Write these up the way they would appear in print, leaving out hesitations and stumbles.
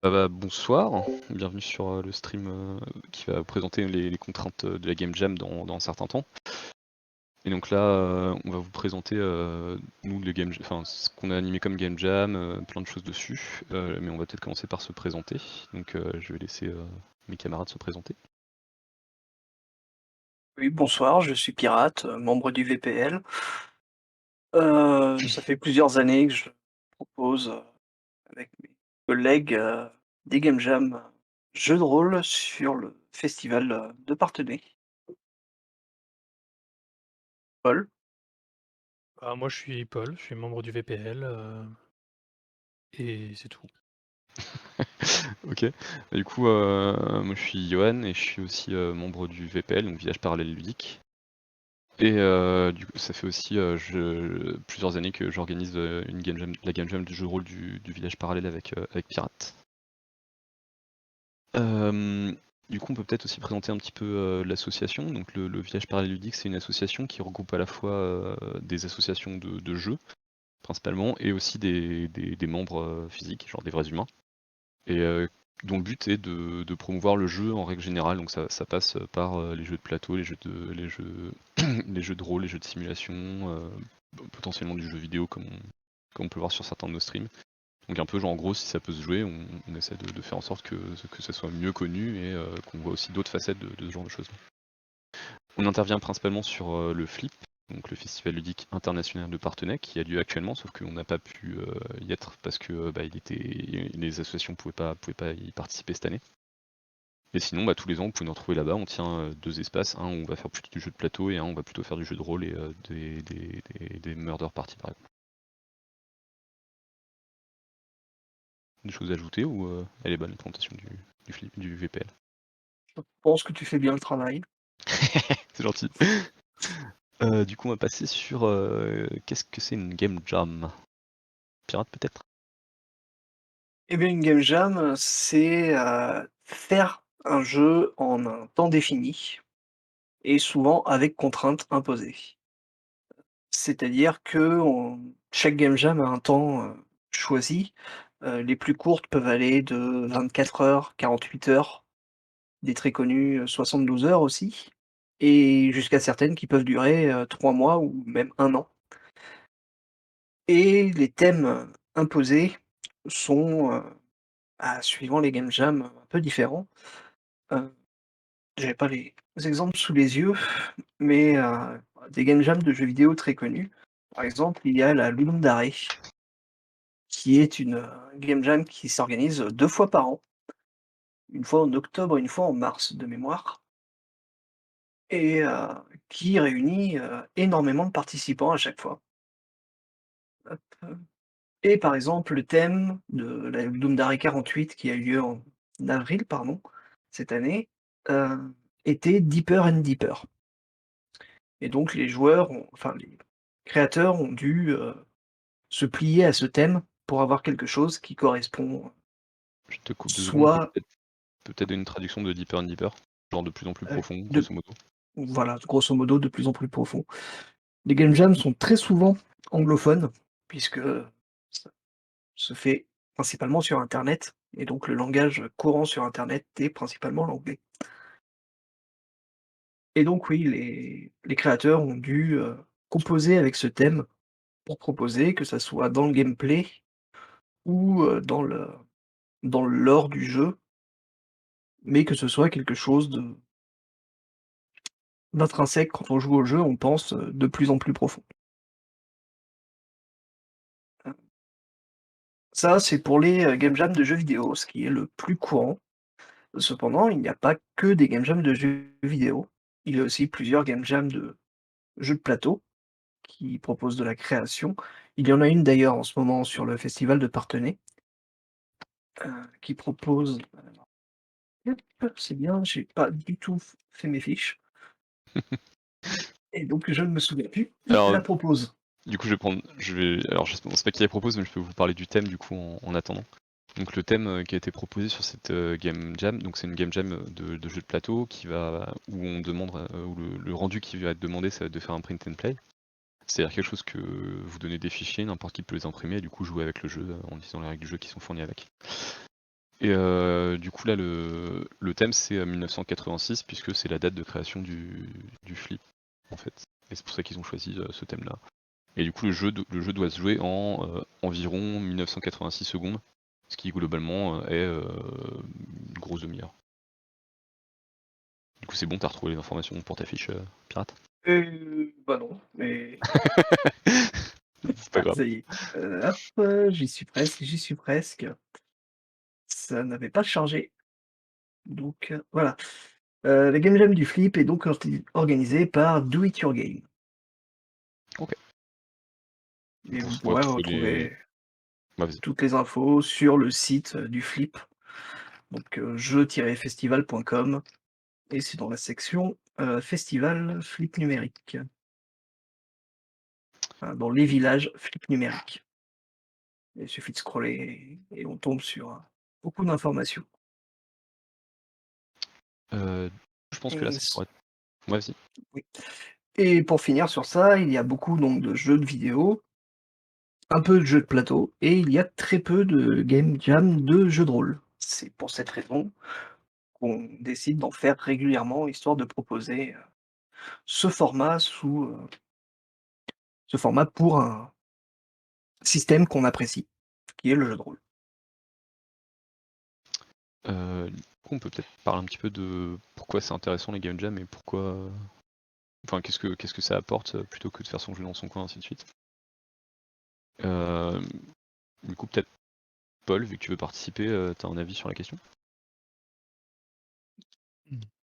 Bonsoir, bienvenue sur le stream qui va présenter les contraintes de la Game Jam dans un certain temps. Et donc là, on va vous présenter nous ce qu'on a animé comme Game Jam, plein de choses dessus, mais on va peut-être commencer par se présenter. Donc je vais laisser mes camarades se présenter. Oui, bonsoir, je suis Pirate, membre du VPL. Ça fait plusieurs années que je propose, avec mes collègues, des game jams, jeux de rôle sur le festival, de Parthenay. Paul? Bah, moi, je suis Paul, je suis membre du VPL, et c'est tout. Ok. Du coup, moi je suis Johan et je suis aussi membre du VPL, donc Village Parallèle Ludique. Et du coup, ça fait aussi plusieurs années que j'organise la game jam du jeu de rôle du village parallèle avec Pirate. Euh, du coup, on peut peut-être aussi présenter un petit peu l'association. Donc, le village parallèle ludique, c'est une association qui regroupe à la fois des associations de jeux, principalement, et aussi des membres physiques, genre des vrais humains. Et dont le but est de promouvoir le jeu en règle générale. Donc, ça passe par les jeux de plateau, les jeux de rôle, les jeux de simulation, potentiellement du jeu vidéo comme on peut le voir sur certains de nos streams. Donc un peu genre en gros si ça peut se jouer, on essaie de faire en sorte que ça soit mieux connu et qu'on voit aussi d'autres facettes de ce genre de choses. On intervient principalement sur le FLIP, donc le Festival ludique international de Parthenay, qui a lieu actuellement, sauf qu'on n'a pas pu y être parce que les associations pouvaient pas y participer cette année. Et sinon, tous les ans, vous pouvez nous retrouver là-bas. On tient deux espaces, un où on va faire plutôt du jeu de plateau et un où on va plutôt faire du jeu de rôle et des murder parties par exemple. Des choses à ajouter ou elle est bonne la présentation du VPL? Je pense que tu fais bien le travail. C'est gentil. Du coup, on va passer sur qu'est-ce que c'est une game jam? Pirate peut-être? Eh bien, une game jam, c'est, faire un jeu en un temps défini et souvent avec contraintes imposées. C'est-à-dire chaque game jam a un temps, choisi. Les plus courtes peuvent aller de 24 heures, 48 heures, des très connues, 72 heures aussi, et jusqu'à certaines qui peuvent durer, 3 mois ou même 1 an. Et les thèmes, imposés sont, suivant les game jams, un peu différents. Heu, j'ai pas les exemples sous les yeux, mais des game jams de jeux vidéo très connus. Par exemple, il y a la Ludum Dare, qui est une, game jam qui s'organise 2 fois par an, une fois en octobre et une fois en mars de mémoire, et qui réunit, énormément de participants à chaque fois. Hop, et par exemple, le thème de la Ludum Dare 48 qui a eu lieu en avril, pardon, cette année, heu, était Deeper and Deeper, et donc les créateurs ont dû, se plier à ce thème pour avoir quelque chose qui correspond Je te coupe 2 secondes, soit, peut-être une traduction de Deeper and Deeper, genre de plus en plus profond, de grosso modo. voilà, grosso modo, de plus en plus profond. Les game jams sont très souvent anglophones, puisque ça se fait principalement sur internet, et donc le langage courant sur internet est principalement l'anglais. Et donc oui, les créateurs ont dû, composer avec ce thème pour proposer, que ça soit dans le gameplay ou, dans le lore du jeu, mais que ce soit quelque chose d'intrinsèque. Quand on joue au jeu, on pense, de plus en plus profond. Ça, c'est pour les, game jams de jeux vidéo, ce qui est le plus courant. Cependant, il n'y a pas que des game jams de jeux vidéo. Il y a aussi plusieurs game jams de jeux de plateau qui proposent de la création. Il y en a une d'ailleurs en ce moment sur le festival de Parthenay, qui propose, hop, c'est bien, j'ai pas du tout fait mes fiches et donc je ne me souviens plus qui Alors la propose. du coup alors je sais pas qui la propose mais je peux vous parler du thème du coup en attendant. Donc le thème qui a été proposé sur cette game jam, donc c'est une game jam de jeu de plateau où on demande où le rendu qui va être demandé ça va être de faire un print and play. C'est-à-dire quelque chose que vous donnez des fichiers, n'importe qui peut les imprimer et du coup jouer avec le jeu en utilisant les règles du jeu qui sont fournies avec. Et du coup là le thème c'est 1986 puisque c'est la date de création du flip en fait. Et c'est pour ça qu'ils ont choisi ce thème là. Et du coup le jeu doit se jouer en environ 1986 secondes, ce qui globalement est une grosse demi-heure. Du coup c'est bon, t'as retrouvé les informations pour ta fiche pirate? Bah non, mais C'est pas grave. ça y est. Hop, j'y suis presque, j'y suis presque. Ça n'avait pas chargé, donc voilà. La game jam du flip est donc organisée par Do It Your Game. Ok. Et Pour, vous ouais, pourrez pour les... retrouver Ouais, vas-y. toutes les infos sur le site du flip, donc jeux-festival.com, et c'est dans la section festival flip numérique. Dans les villages flip numérique. Il suffit de scroller et on tombe sur beaucoup d'informations. Je pense que là Et, ça pourrait être... Ouais, vas-y. oui. Et pour finir sur ça, il y a beaucoup donc de jeux de vidéo, un peu de jeux de plateau, et il y a très peu de game jam de jeux de rôle. C'est pour cette raison qu'on décide d'en faire régulièrement, histoire de proposer ce format ce format pour un système qu'on apprécie, qui est le jeu de rôle. Du coup, on peut peut-être parler un petit peu de pourquoi c'est intéressant les game jams et pourquoi... Enfin, qu'est-ce que ça apporte plutôt que de faire son jeu dans son coin, ainsi de suite. Du coup, peut-être Paul, vu que tu veux participer, t'as un avis sur la question?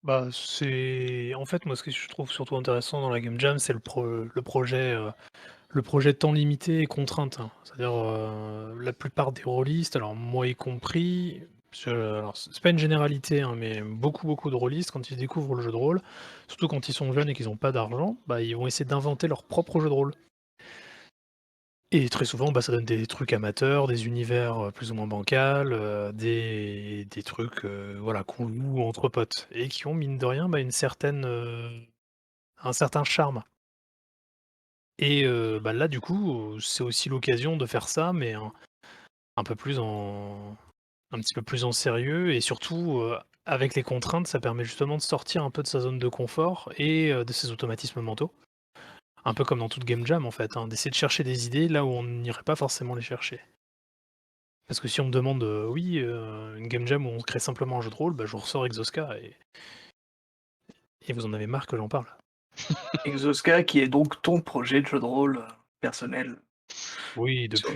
Bah, en fait, moi, ce que je trouve surtout intéressant dans la game jam, c'est le projet temps limité et contrainte, hein. C'est-à-dire, la plupart des rôlistes, alors moi y compris, alors c'est pas une généralité, hein, mais beaucoup de rôlistes, quand ils découvrent le jeu de rôle, surtout quand ils sont jeunes et qu'ils ont pas d'argent, bah, ils vont essayer d'inventer leur propre jeu de rôle. Et très souvent, bah, ça donne des trucs amateurs, des univers, plus ou moins bancals, des trucs, voilà, qu'on joue entre potes et qui ont mine de rien, bah, un certain charme. Et bah, là, du coup, c'est aussi l'occasion de faire ça, mais un peu plus un petit peu plus en sérieux et surtout, avec les contraintes, ça permet justement de sortir un peu de sa zone de confort et de ses automatismes mentaux. Un peu comme dans toute game jam en fait, hein, d'essayer de chercher des idées là où on n'irait pas forcément les chercher. Parce que si on me demande, oui, une game jam où on crée simplement un jeu de rôle, bah, je vous ressors Exosca et vous en avez marre que j'en parle. Exosca, qui est donc ton projet de jeu de rôle personnel. Oui, Sur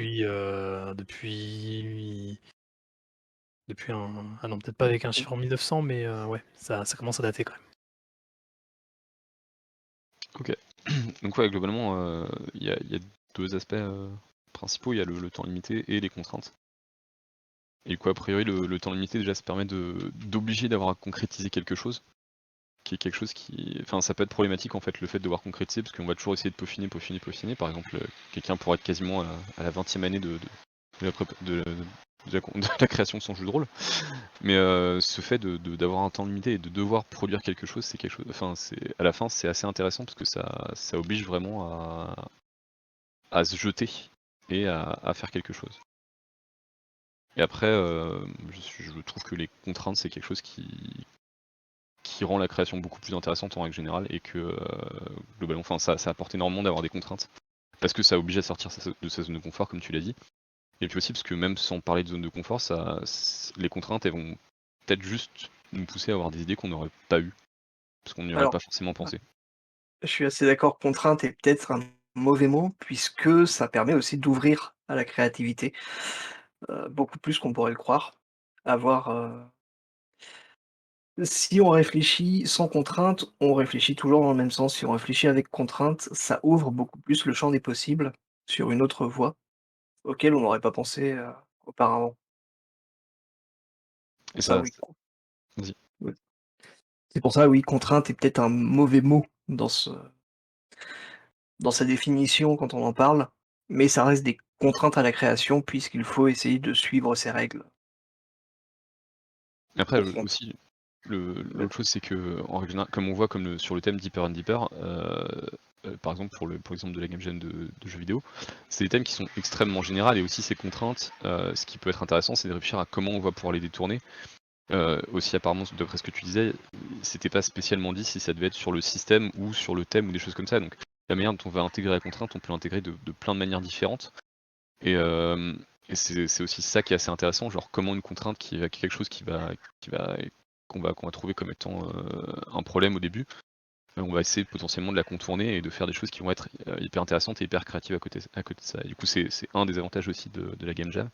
depuis un ah non, peut-être pas avec un chiffre en 1900, mais ouais, ça commence à dater quand même. Ok. Donc ouais, globalement, il y a deux aspects principaux. Il y a le temps limité et les contraintes. Et du coup, a priori, le temps limité, déjà, ça permet d'obliger d'avoir à concrétiser quelque chose. Qui est quelque chose qui... Enfin, ça peut être problématique, en fait, le fait de devoir concrétiser, parce qu'on va toujours essayer de peaufiner. Par exemple, quelqu'un pourrait être quasiment à la 20e année de la création de son jeu de rôle. Mais ce fait d'avoir un temps limité et de devoir produire quelque chose, c'est quelque chose. Enfin, à la fin, c'est assez intéressant parce que ça oblige vraiment à se jeter et à faire quelque chose. Et après, je trouve que les contraintes, c'est quelque chose qui rend la création beaucoup plus intéressante en règle générale et que globalement, enfin, ça apporte énormément d'avoir des contraintes parce que ça oblige à sortir de sa zone de confort, comme tu l'as dit. Et puis aussi parce que même sans parler de zone de confort, les contraintes, elles vont peut-être juste nous pousser à avoir des idées qu'on n'aurait pas eues, parce qu'on n'y aurait alors, pas forcément pensé. je suis assez d'accord, contrainte est peut-être un mauvais mot, puisque ça permet aussi d'ouvrir à la créativité, beaucoup plus qu'on pourrait le croire. Avoir, si on réfléchit sans contrainte, on réfléchit toujours dans le même sens. Si on réfléchit avec contrainte, ça ouvre beaucoup plus le champ des possibles sur une autre voie, auquel on n'aurait pas pensé, auparavant. Et Pour ça, ça, oui, vas-y. oui. C'est pour ça, oui, contrainte est peut-être un mauvais mot dans sa définition quand on en parle, mais ça reste des contraintes à la création puisqu'il faut essayer de suivre ses règles Après, profondes. aussi, Ouais. l'autre chose, c'est que, en règle générale, comme on voit sur le thème Deeper and Deeper, par exemple pour l'exemple de la game jam de jeux vidéo, c'est des thèmes qui sont extrêmement généraux et aussi ces contraintes. Ce qui peut être intéressant, c'est de réfléchir à comment on va pouvoir les détourner. Aussi apparemment, d'après ce que tu disais, c'était pas spécialement dit si ça devait être sur le système ou sur le thème ou des choses comme ça. Donc la manière dont on va intégrer la contrainte, on peut l'intégrer de plein de manières différentes. Et c'est aussi ça qui est assez intéressant, genre comment une contrainte qui est quelque chose qu'on va trouver comme étant un problème au début, on va essayer potentiellement de la contourner et de faire des choses qui vont être hyper intéressantes et hyper créatives à côté de ça. Et du coup, c'est un des avantages aussi de la game jam.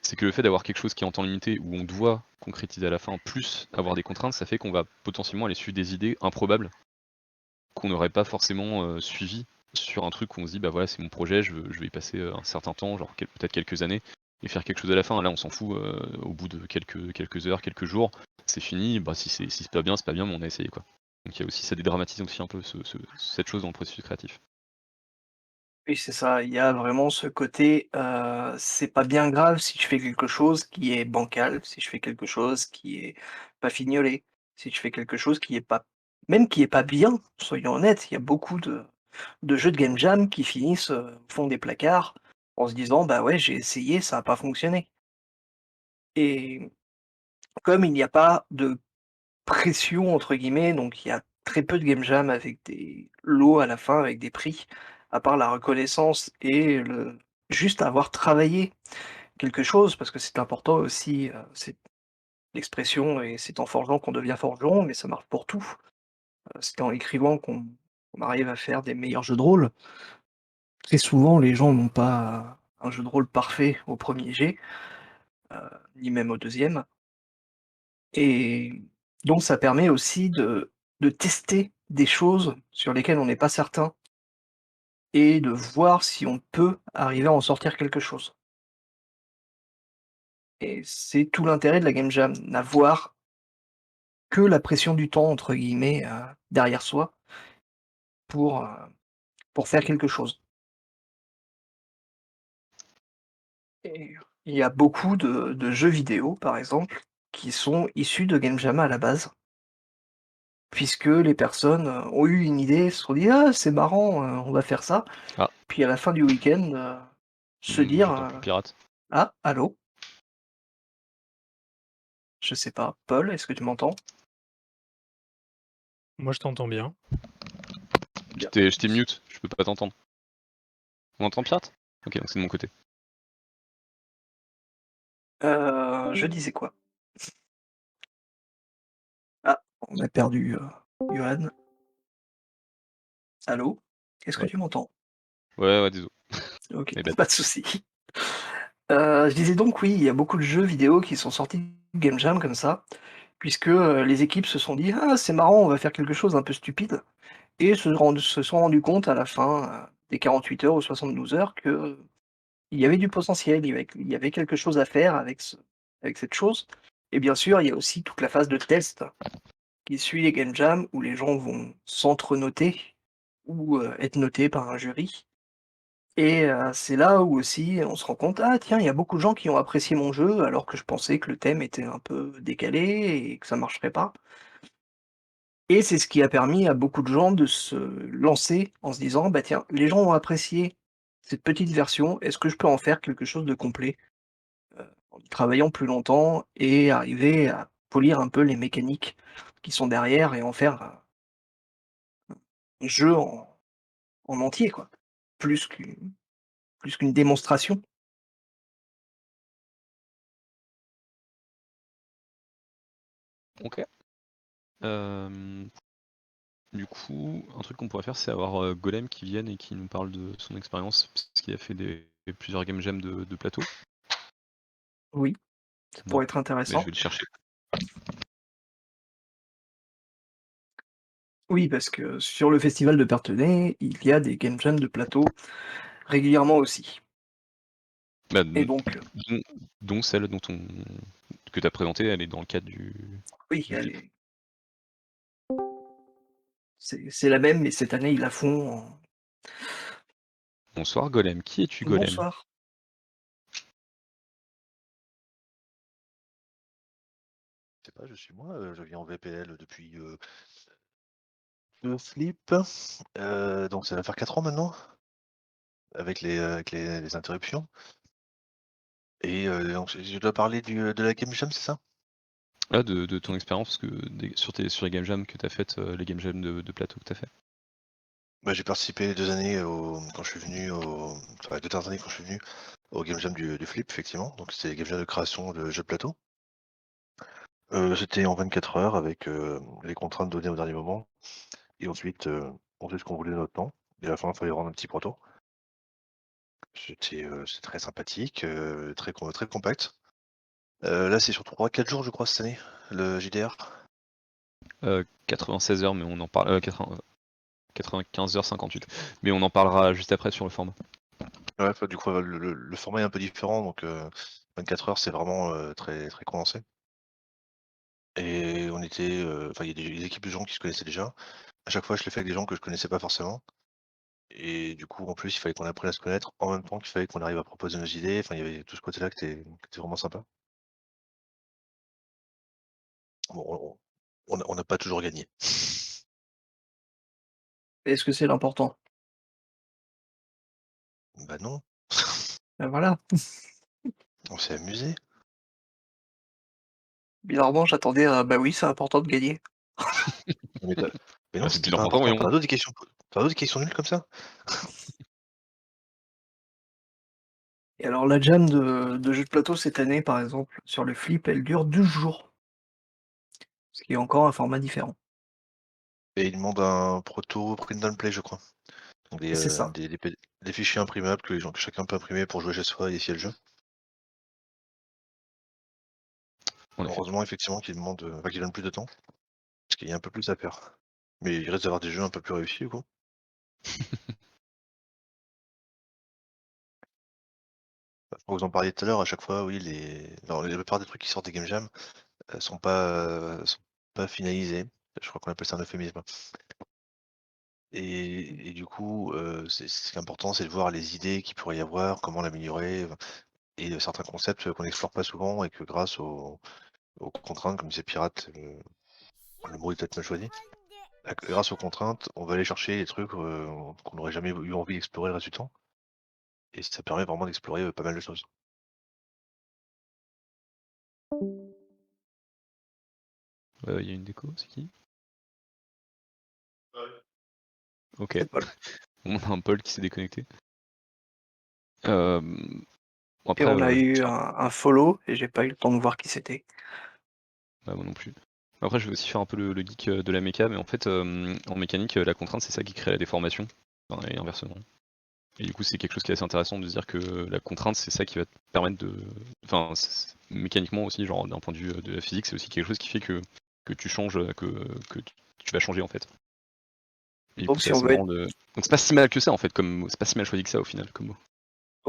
C'est que le fait d'avoir quelque chose qui est en temps limité, où on doit concrétiser à la fin, plus avoir des contraintes, ça fait qu'on va potentiellement aller suivre des idées improbables qu'on n'aurait pas forcément suivi sur un truc où on se dit bah voilà c'est mon projet, je vais y passer un certain temps, genre peut-être quelques années, et faire quelque chose à la fin. Là on s'en fout, au bout de quelques heures, quelques jours, c'est fini, bah si c'est pas bien, c'est pas bien, mais on a essayé quoi. Donc il y a aussi, ça dédramatise aussi un peu cette chose dans le processus créatif. Oui, c'est ça, il y a vraiment ce côté, c'est pas bien grave si je fais quelque chose qui est bancal, si je fais quelque chose qui est pas fignolé, si je fais quelque chose qui est pas même qui est pas bien, soyons honnêtes, il y a beaucoup de jeux de game jam qui finissent, au fond des placards en se disant: «Bah ouais, j'ai essayé, ça a pas fonctionné» et comme il n'y a pas de «pression» entre guillemets, donc il y a très peu de game jam avec des lots à la fin, avec des prix, à part la reconnaissance et le juste avoir travaillé quelque chose, parce que c'est important aussi, c'est l'expression et c'est en forgeant qu'on devient forgeron, mais ça marche pour tout. C'est en écrivant qu'on arrive à faire des meilleurs jeux de rôle. Très souvent, les gens n'ont pas un jeu de rôle parfait au premier jet, ni même au deuxième. Et donc ça permet aussi de tester des choses sur lesquelles on n'est pas certain et de voir si on peut arriver à en sortir quelque chose. Et c'est tout l'intérêt de la game jam, n'avoir que la «pression du temps» entre guillemets, derrière soi pour, heu, pour faire quelque chose. Et il y a beaucoup de jeux vidéo, par exemple, qui sont issus de game jam à la base, puisque les personnes, ont eu une idée, se sont dit: «Ah c'est marrant, on va faire ça». Ah, Puis à la fin du week-end, se dire, j'entends plus pirate. «Ah allô? Je sais pas, Paul, est-ce que tu m'entends?» Moi, je t'entends bien. Bien. Je t'ai mute, je peux pas t'entendre. On entend pirate? Ok, donc c'est de mon côté. Je disais quoi? Ah, on a perdu, Johan. Allô? Est-ce que Ouais. tu m'entends? Ouais, désolé. OK, Mais bête. pas de souci. Je disais donc oui, il y a beaucoup de jeux vidéo qui sont sortis de game jam comme ça, puisque, les équipes se sont dit: «Ah c'est marrant, on va faire quelque chose d'un peu stupide» et se sont rendus compte à la fin, des 48 heures ou 72 heures que il y avait du potentiel, il y avait quelque chose à faire avec cette chose et bien sûr, il y a aussi toute la phase de test qui suit les game jams où les gens vont s'entre-noter ou, être notés par un jury et c'est là où aussi on se rend compte: «Ah tiens, il y a beaucoup de gens qui ont apprécié mon jeu alors que je pensais que le thème était un peu décalé et que ça marcherait pas». Et c'est ce qui a permis à beaucoup de gens de se lancer en se disant: «Bah tiens, les gens ont apprécié cette petite version, est-ce que je peux en faire quelque chose de complet?» En y travaillant plus longtemps et arriver à polir un peu les mécaniques qui sont derrière et en faire un jeu en entier quoi, plus qu'une démonstration. Ok. Euh, du coup, un truc qu'on pourrait faire, c'est avoir Golem qui vienne et qui nous parle de son expérience, parce qu'il a fait plusieurs game jams de plateau. Oui, ça Bon, pourrait être mais je intéressant. vais le chercher. Oui, parce que sur le festival de Parthenay, il y a des game jams de plateau régulièrement aussi Bah, et donc dont, dont celle que tu as présentée, elle est dans le cadre oui, du elle VIP. est c'est la même, mais cette année, ils la font en Bonsoir Golem, qui es-tu Golem? bonsoir. Je sais pas, je suis moi, je viens en VPL depuis de Flip, donc ça va faire 4 ans maintenant, avec les interruptions. Et donc je dois parler de la Game Jam, c'est ça? Ah, de ton expérience sur les game jams que tu as faites, les game jams de plateau que tu as fait. Bah, j'ai participé les 2 années quand je suis venu enfin les 2 dernières années quand je suis venu au Game Jam du Flip effectivement, donc c'était les Game Jam de création de jeux de plateau. C'était en 24 heures avec, les contraintes données au dernier moment et ensuite, on faisait ce qu'on voulait de notre temps et à la fin, il fallait rendre un petit proto. C'était très sympathique, très compact. Là, c'est sur 3-4 jours, je crois, cette année, le JDR. 96 heures, mais on en parle. 95h58. Mais on en parlera juste après sur le format. Ouais, enfin, du coup, le format est un peu différent, donc 24 heures, c'est vraiment très, très condensé. Et on était, enfin, il y a des équipes de gens qui se connaissaient déjà. À chaque fois, je l'ai fait avec des gens que je connaissais pas forcément. Et du coup, en plus, il fallait qu'on apprenne à se connaître en même temps qu'il fallait qu'on arrive à proposer nos idées. Enfin, il y avait tout ce côté-là qui était vraiment sympa. Bon, on n'a pas toujours gagné. Est-ce que c'est l'important? Bah non, Voilà. on s'est amusé. Bizarrement, j'attendais à «bah oui, c'est important de gagner». Mais, mais non, Bah, c'est c'était plus pas important, important. voyons. T'en as d'autres questions nulles comme ça? Et alors la jam de jeux de plateau cette année, par exemple, sur le Flip, elle dure 12 jours, ce qui est encore un format différent. Et ils demandent un proto print and play, je crois. Donc C'est ça. des fichiers imprimables que chacun peut imprimer pour jouer chez soi et essayer le jeu. En effet. Heureusement, effectivement, enfin, qu'ils donnent plus de temps, parce qu'il y a un peu plus à faire. Mais il reste d'avoir des jeux un peu plus réussis, du coup. Je crois que vous en parliez tout à l'heure, à chaque fois, oui, la plupart des trucs qui sortent des game jam sont pas finalisés. Je crois qu'on appelle ça un euphémisme. Et du coup, ce qui est important, c'est de voir les idées qu'il pourrait y avoir, comment l'améliorer, et certains concepts qu'on n'explore pas souvent et que grâce aux contraintes, comme disait Pirate, le mot est peut-être mal choisi. Grâce aux contraintes, on va aller chercher les trucs qu'on n'aurait jamais eu envie d'explorer le reste du temps. Et ça permet vraiment d'explorer pas mal de choses. Il y a une déco, c'est qui? Ok. C'est Paul. On a un Paul qui s'est déconnecté. Bon, Et après, on a eu un follow et j'ai pas eu le temps de voir qui c'était. bah, moi non plus. Après, je vais aussi faire un peu le geek de la méca, mais en fait, en mécanique, la contrainte, c'est ça qui crée la déformation. Enfin, et inversement. Et du coup, c'est quelque chose qui est assez intéressant de se dire que la contrainte, c'est ça qui va te permettre de. Enfin, mécaniquement aussi, genre d'un point de vue de la physique, c'est aussi quelque chose qui fait que tu changes, que tu vas changer en fait. Et du coup, Donc c'est si on assez veut être marrant de. Donc c'est pas si mal que ça en fait, comme c'est pas si mal choisi que ça au final, comme mot.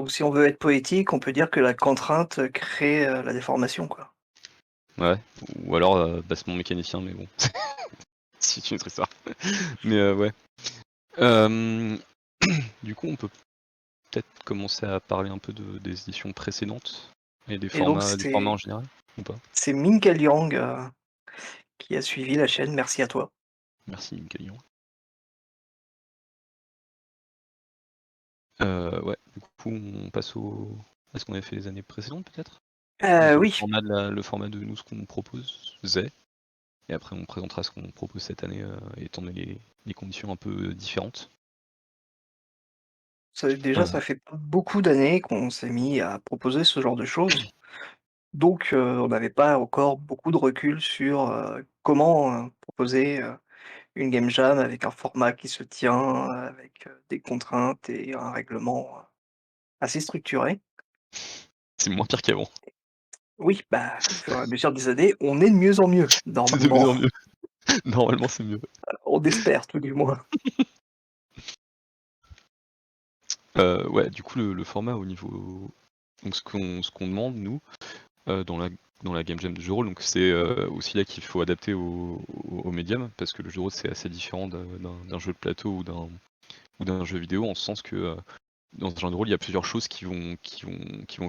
donc si on veut être poétique, on peut dire que la contrainte crée, la déformation, quoi. Ouais. Ou alors, bah, c'est mon mécanicien, mais bon. C'est une autre histoire. Mais ouais. Du coup, on peut peut-être commencer à parler un peu des éditions précédentes et des Et donc formats, du format en général, ou pas? c'est Minka Liang, qui a suivi la chaîne, merci à toi. Merci, Miguel. Ouais, du coup, on passe à ce qu'on avait fait les années précédentes, peut-être? Donc Oui, le format de nous, ce qu'on proposait, et après on présentera ce qu'on propose cette année, étant donné les conditions un peu différentes. déjà Heu, ça fait pas beaucoup d'années qu'on s'est mis à proposer ce genre de choses, donc on n'avait pas encore beaucoup de recul sur, comment, proposer, une game jam avec un format qui se tient, avec, des contraintes et un règlement, assez structuré. c'est moins pire qu'avant. Oui, bah, au fur et à mesure des années, on est de mieux en mieux, C'est de mieux normalement. en mieux. Normalement, c'est mieux. On espère tout du moins. Ouais, du coup, le format au niveau donc ce qu'on demande nous, dans la game jam de jeu de rôle, donc c'est, aussi là qu'il faut adapter au médium, parce que le jeu de rôle, c'est assez différent d'un jeu de plateau ou d'un jeu vidéo, en ce sens que, dans un jeu de rôle, il y a plusieurs choses qui vont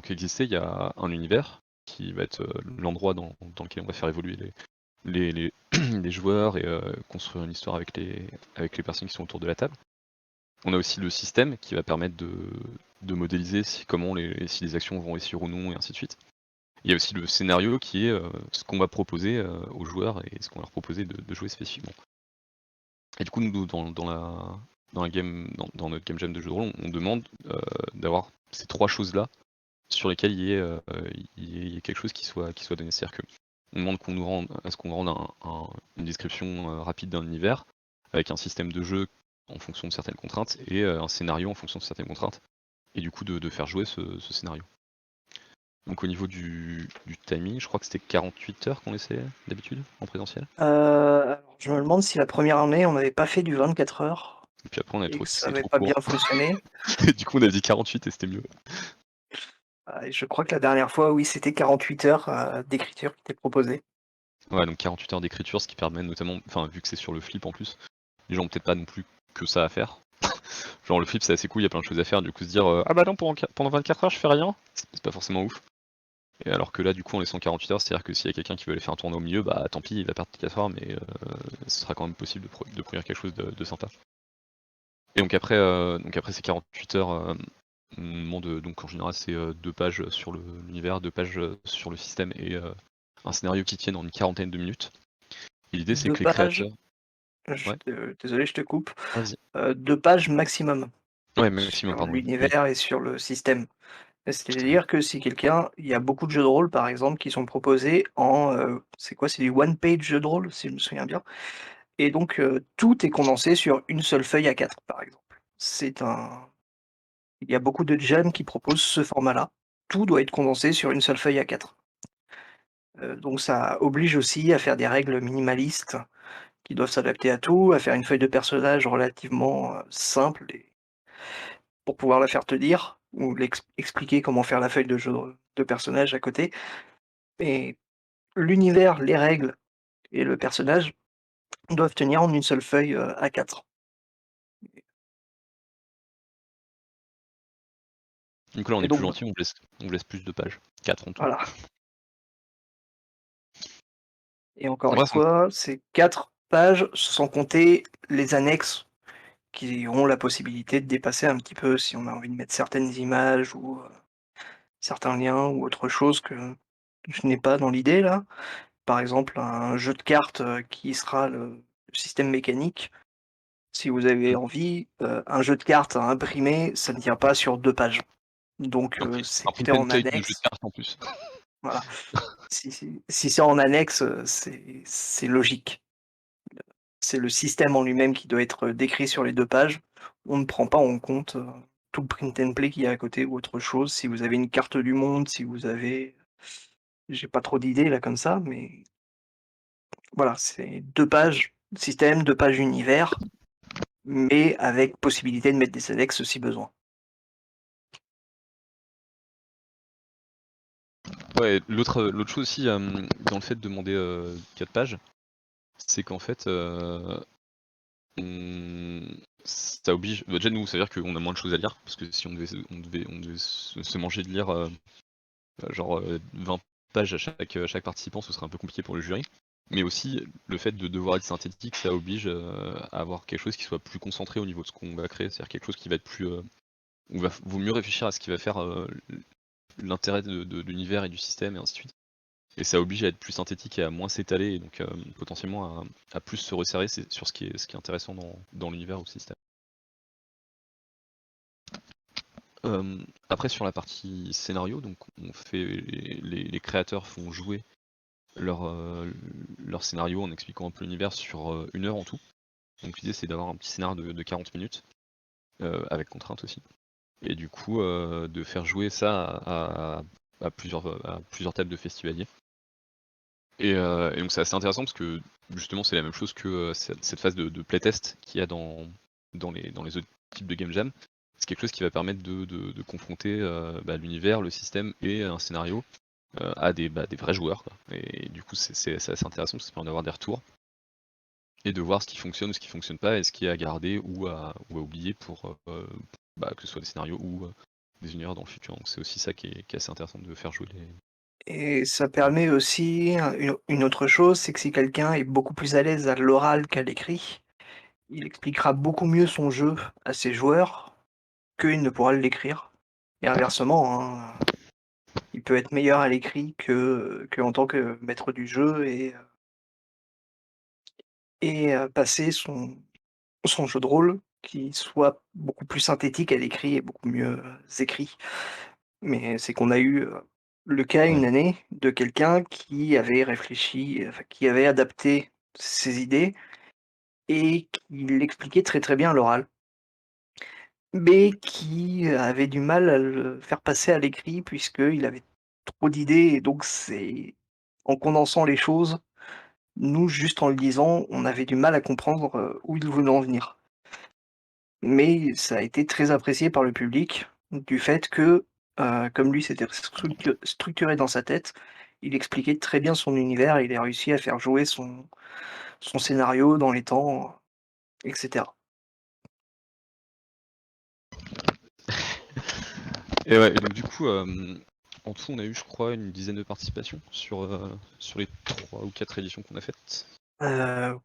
coexister. Il y a un univers qui va être l'endroit dans lequel on va faire évoluer les joueurs et construire une histoire avec les personnes qui sont autour de la table. On a aussi le système qui va permettre de modéliser si les actions vont réussir ou non, et ainsi de suite. Il y a aussi le scénario qui est ce qu'on va proposer aux joueurs et ce qu'on va leur proposer de jouer spécifiquement. Et du coup, nous, dans notre game jam de jeu de rôle, on demande d'avoir ces trois choses-là sur lesquelles il y ait quelque chose qui soit donné. C'est-à-dire qu'on demande à ce qu'on rende une description rapide d'un univers, avec un système de jeu en fonction de certaines contraintes, et un scénario en fonction de certaines contraintes, et du coup de faire jouer ce scénario. Donc au niveau du timing, je crois que c'était 48 heures qu'on laissait d'habitude en présentiel. Alors, je me demande si la première année, on n'avait pas fait du 24 heures Et puis après on a et trouvé que que ça c'était n'avait trop pas court. bien fonctionné. Et du coup on a dit 48 et c'était mieux. Et je crois que la dernière fois, oui, c'était 48 heures d'écriture qui était proposée. Ouais, donc 48 heures d'écriture, ce qui permet notamment, enfin vu que c'est sur le flip en plus, les gens ont peut-être pas non plus que ça à faire. Genre le flip c'est assez cool, il y a plein de choses à faire, du coup se dire ah bah non pendant 24 heures je fais rien, c'est pas forcément ouf. Et alors que là du coup en laissant 48 heures, c'est-à-dire que s'il y a quelqu'un qui veut aller faire un tournoi au milieu, bah tant pis, il va perdre 4 heures, mais ce sera quand même possible de produire quelque chose de sympa. Et donc après ces 48 heures, on demande, donc en général c'est 2 pages sur l'univers, 2 pages sur le système et un scénario qui tienne en une quarantaine de minutes. Et l'idée c'est 2 que les pages, créateurs... Ouais, désolé, je te coupe. vas-y. 2 pages maximum Ouais, maximum, sur pardon. Oui. l'univers et sur le système. C'est-à-dire que si il y a beaucoup de jeux de rôle, par exemple, qui sont proposés en, c'est quoi? C'est du one page jeu de rôle, si je me souviens bien et donc tout est condensé sur une seule feuille A4, par exemple. Il y a beaucoup de jams qui proposent ce format-là. Tout doit être condensé sur une seule feuille A4. Donc ça oblige aussi à faire des règles minimalistes qui doivent s'adapter à tout, à faire une feuille de personnage relativement, simple et pour pouvoir la faire tenir ou expliquer comment faire la feuille de personnage à côté et l'univers, les règles et le personnage doivent tenir en une seule feuille, A4. Donc là on Et est plus donc gentil, on vous laisse plus de pages. 4 en tout. voilà et encore une Après, fois, c'est 4 pages sans compter les annexes qui ont la possibilité de dépasser un petit peu si on a envie de mettre certaines images ou, certains liens ou autre chose que je n'ai pas dans l'idée là. Par exemple, un jeu de cartes, qui sera le système mécanique. Si vous avez envie, un jeu de cartes à imprimer, ça ne tient pas sur 2 pages. Donc un c'est print en template de jeu de annexe. cartes en plus. Voilà. Si c'est en annexe, c'est logique. C'est le système en lui-même qui doit être décrit sur les 2 pages. On ne prend pas en compte, tout le print and play qu'il y a à côté ou autre chose. Si vous avez une carte du monde, si vous avez j'ai pas trop d'idées là comme ça, mais voilà, c'est 2 pages système, 2 pages univers, mais avec possibilité de mettre des annexes si besoin. Ouais, l'autre chose aussi dans le fait de demander 4 pages, c'est qu'en fait ça oblige. Déjà nous, ça veut dire qu'on a moins de choses à lire, parce que si on devait se manger de lire genre 20 pages à chaque participant, ce serait un peu compliqué pour le jury. Mais aussi, le fait de devoir être synthétique, ça oblige à avoir quelque chose qui soit plus concentré au niveau de ce qu'on va créer, c'est-à-dire quelque chose qui va être plus... vaut mieux réfléchir à ce qui va faire l'intérêt de l'univers et du système, et ainsi de suite. Et ça oblige à être plus synthétique et à moins s'étaler, et donc potentiellement à plus se resserrer sur ce qui est intéressant dans l'univers ou le système. Après sur la partie scénario, donc on fait les créateurs font jouer leur scénario en expliquant un peu l'univers sur 1 heure en tout. Donc l'idée c'est d'avoir un petit scénario de 40 minutes, avec contrainte aussi. Et du coup de faire jouer ça à plusieurs tables de festivaliers. Et donc c'est assez intéressant parce que justement c'est la même chose que cette phase de playtest qu'il y a dans les autres types de game jam. C'est quelque chose qui va permettre de confronter l'univers, le système et un scénario à des vrais joueurs, quoi. Et du coup c'est assez intéressant parce que ça permet d'avoir des retours et de voir ce qui fonctionne ou ce qui fonctionne pas et ce qui est à garder ou à oublier pour que ce soit des scénarios ou des univers dans le futur. Donc c'est aussi ça qui est assez intéressant de faire jouer Et ça permet aussi, une autre chose, c'est que si quelqu'un est beaucoup plus à l'aise à l'oral qu'à l'écrit, il expliquera beaucoup mieux son jeu à ses joueurs qu'il ne pourra l'écrire. Et inversement, hein, il peut être meilleur à l'écrit que en tant que maître du jeu passer son jeu de rôle qui soit beaucoup plus synthétique à l'écrit et beaucoup mieux, écrit. Mais c'est qu'on a eu, le cas Ouais. une année de quelqu'un qui avait réfléchi, enfin qui avait adapté ses idées et qui l'expliquait très, très bien à l'oral, mais qui avait du mal à le faire passer à l'écrit puisqu'il avait trop d'idées et donc c'est en condensant les choses, nous, juste en le lisant, on avait du mal à comprendre, où il voulait en venir. Mais ça a été très apprécié par le public, du fait que, comme lui c'était structuré dans sa tête, il expliquait très bien son univers et il a réussi à faire jouer son scénario dans les temps, et cetera. Et ouais, et donc du coup, en tout, on a eu, je crois, une dizaine de participations sur les 3 ou 4 éditions qu'on a faites.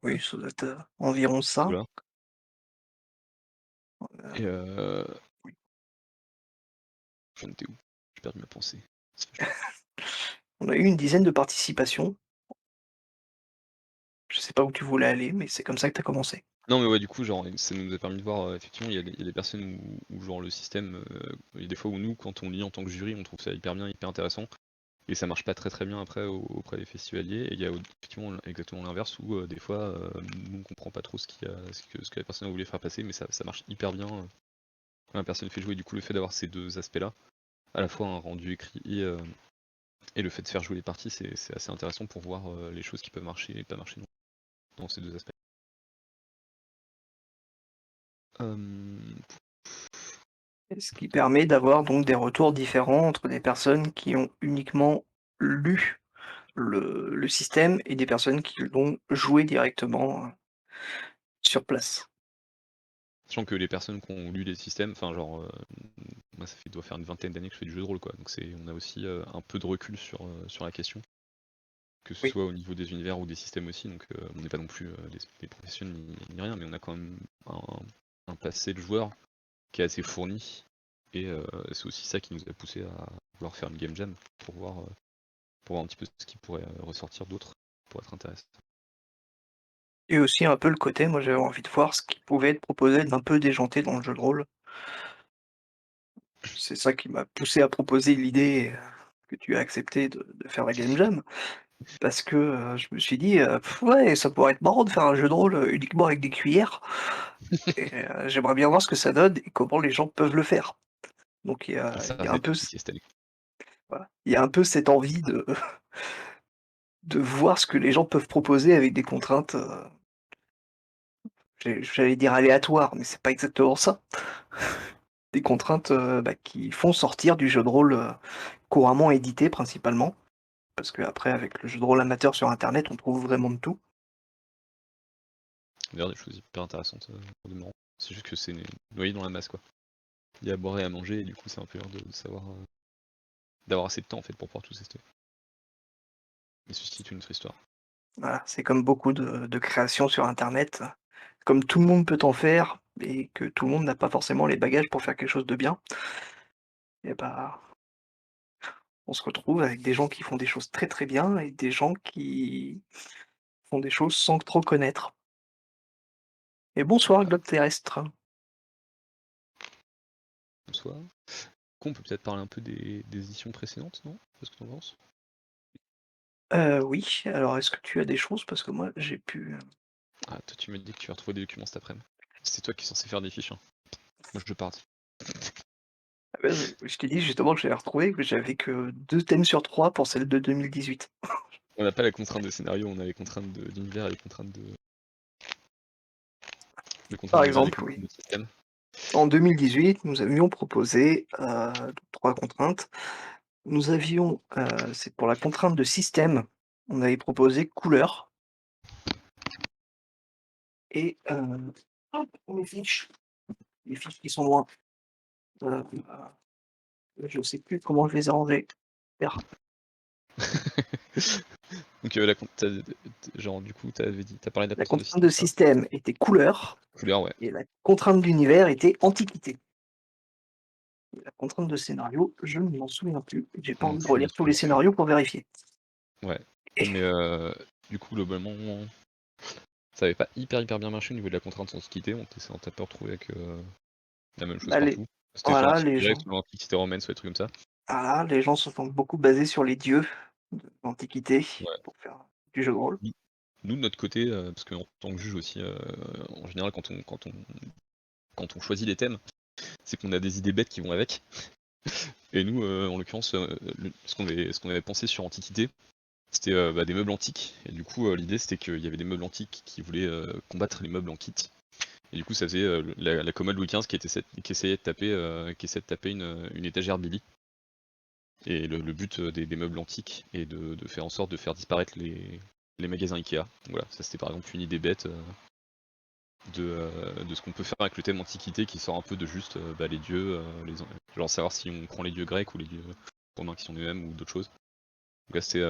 Oui, ça doit être, environ ça. Voilà. Heu, Et oui. j'en étais où? J'ai perdu ma pensée. C'est vachement- On a eu une dizaine de participations. Je sais pas où tu voulais aller, mais c'est comme ça que tu as commencé. Non, mais ouais, du coup, genre, ça nous a permis de voir, effectivement, il y a des personnes où genre le système, il y a des fois où nous, quand on lit en tant que jury, on trouve ça hyper bien, hyper intéressant, et ça marche pas très très bien après auprès des festivaliers, et il y a effectivement exactement l'inverse où des fois, nous on comprend pas trop ce que la personne voulait faire passer, mais ça marche hyper bien quand la personne fait jouer. Du coup, le fait d'avoir ces deux aspects-là, à la fois un rendu écrit et le fait de faire jouer les parties, c'est assez intéressant pour voir les choses qui peuvent marcher et pas marcher dans ces deux aspects. Et ce qui permet d'avoir donc des retours différents entre des personnes qui ont uniquement lu le système et des personnes qui l'ont joué directement, sur place. Sachant que les personnes qui ont lu les systèmes, enfin genre, moi ça doit faire une vingtaine d'années que je fais du jeu de rôle, quoi. Donc on a aussi un peu de recul sur la question, que ce Oui. soit au niveau des univers ou des systèmes aussi. Donc on n'est pas non plus des professionnels ni rien, mais on a quand même un passé de joueur qui est assez fourni. Et c'est aussi ça qui nous a poussé à vouloir faire une game jam pour voir un petit peu ce qui pourrait ressortir d'autre pour être intéressant. Et aussi un peu le côté, moi j'avais envie de voir ce qui pouvait être proposé d'un peu déjanté dans le jeu de rôle. C'est ça qui m'a poussé à proposer l'idée, que tu as accepté de faire la game jam. Parce que, je me suis dit, «Ouais, ça pourrait être marrant de faire un jeu de rôle, uniquement avec des cuillères et j'aimerais bien voir ce que ça donne et comment les gens peuvent le faire». Donc Ça il y va a un être peu compliqué cette année. voilà, il y a un peu cette envie de voir ce que les gens peuvent proposer avec des contraintes, j'allais dire aléatoires, mais c'est pas exactement ça. Des contraintes, qui font sortir du jeu de rôle, couramment édité principalement. Parce qu'après avec le jeu de rôle amateur sur internet, on trouve vraiment de tout. D'ailleurs, des choses hyper intéressantes au demeurant. C'est juste que c'est noyé dans la masse, quoi. Il y a à boire et à manger, et du coup, c'est un peu dur de savoir, d'avoir assez de temps en fait pour pouvoir tout tester. Mais ceci est une autre histoire. Voilà, c'est comme beaucoup de créations sur internet, comme tout le monde peut en faire et que tout le monde n'a pas forcément les bagages pour faire quelque chose de bien et bah, on se retrouve avec des gens qui font des choses très, très bien et des gens qui font des choses sans trop connaître. Et bonsoir Ouais, globe terrestre. en soi. On peut peut-être parler un peu des éditions précédentes, non? Qu'est-ce que t'en penses? Oui, alors est-ce que tu as des choses? Parce que moi j'ai pu, Ah, toi, tu m'as dit que tu vas retrouver des documents cet après-midi. C'est toi qui es censé faire des fiches, hein. Moi, je pars. ah bah, je t'ai dit justement que j'avais retrouvé, que j'avais que 2 thèmes sur 3 pour celle de 2018. On n'a pas la contrainte de scénario, on a les contraintes d'univers et les contraintes les contraintes Par d'univers et les exemple, contraintes oui. de système. En 2018, nous avions proposé, 3 contraintes. Nous avions, c'est pour la contrainte de système, on avait proposé couleur et hop, mes fiches qui sont loin, je sais plus comment je les ai rangées. Merde. Donc genre du coup t'as parlé de la La contrainte de contrainte de système était couleur, couleur, ouais. et la contrainte d'univers était antiquité. Et la contrainte de scénario, je ne m'en souviens plus. J'ai pas Moi non envie de plus, je me relire tous les souviens plus. scénarios pour vérifier. Ouais. Et Mais du coup globalement ça avait pas hyper bien marché au niveau de la contrainte d'antiquité, on s'est un peu retrouvé avec la même chose bah, partout. C'était soit voilà, l'antiquité grecque, soit l'antiquité romaine, soit des trucs comme ça. les gens se sont beaucoup basés sur les dieux de l'Antiquité Ouais. pour faire du jeu de rôle. Nous de notre côté, parce qu'en tant que juge aussi, en général quand on choisit les thèmes, c'est qu'on a des idées bêtes qui vont avec. Et nous, en l'occurrence, ce qu'on avait pensé sur Antiquité, c'était des meubles antiques. Et du coup, l'idée c'était qu'il y avait des meubles antiques qui voulaient combattre les meubles en kit. Et du coup, ça faisait la commode Louis XV qui essayait de taper une étagère Billy. Et le but des meubles antiques est de faire en sorte de faire disparaître les magasins Ikea. Donc voilà, ça c'était par exemple une idée bête de ce qu'on peut faire avec le thème antiquité qui sort un peu de juste les dieux, genre savoir si on prend les dieux grecs ou les dieux romains qui sont les mêmes ou d'autres choses. Donc là c'était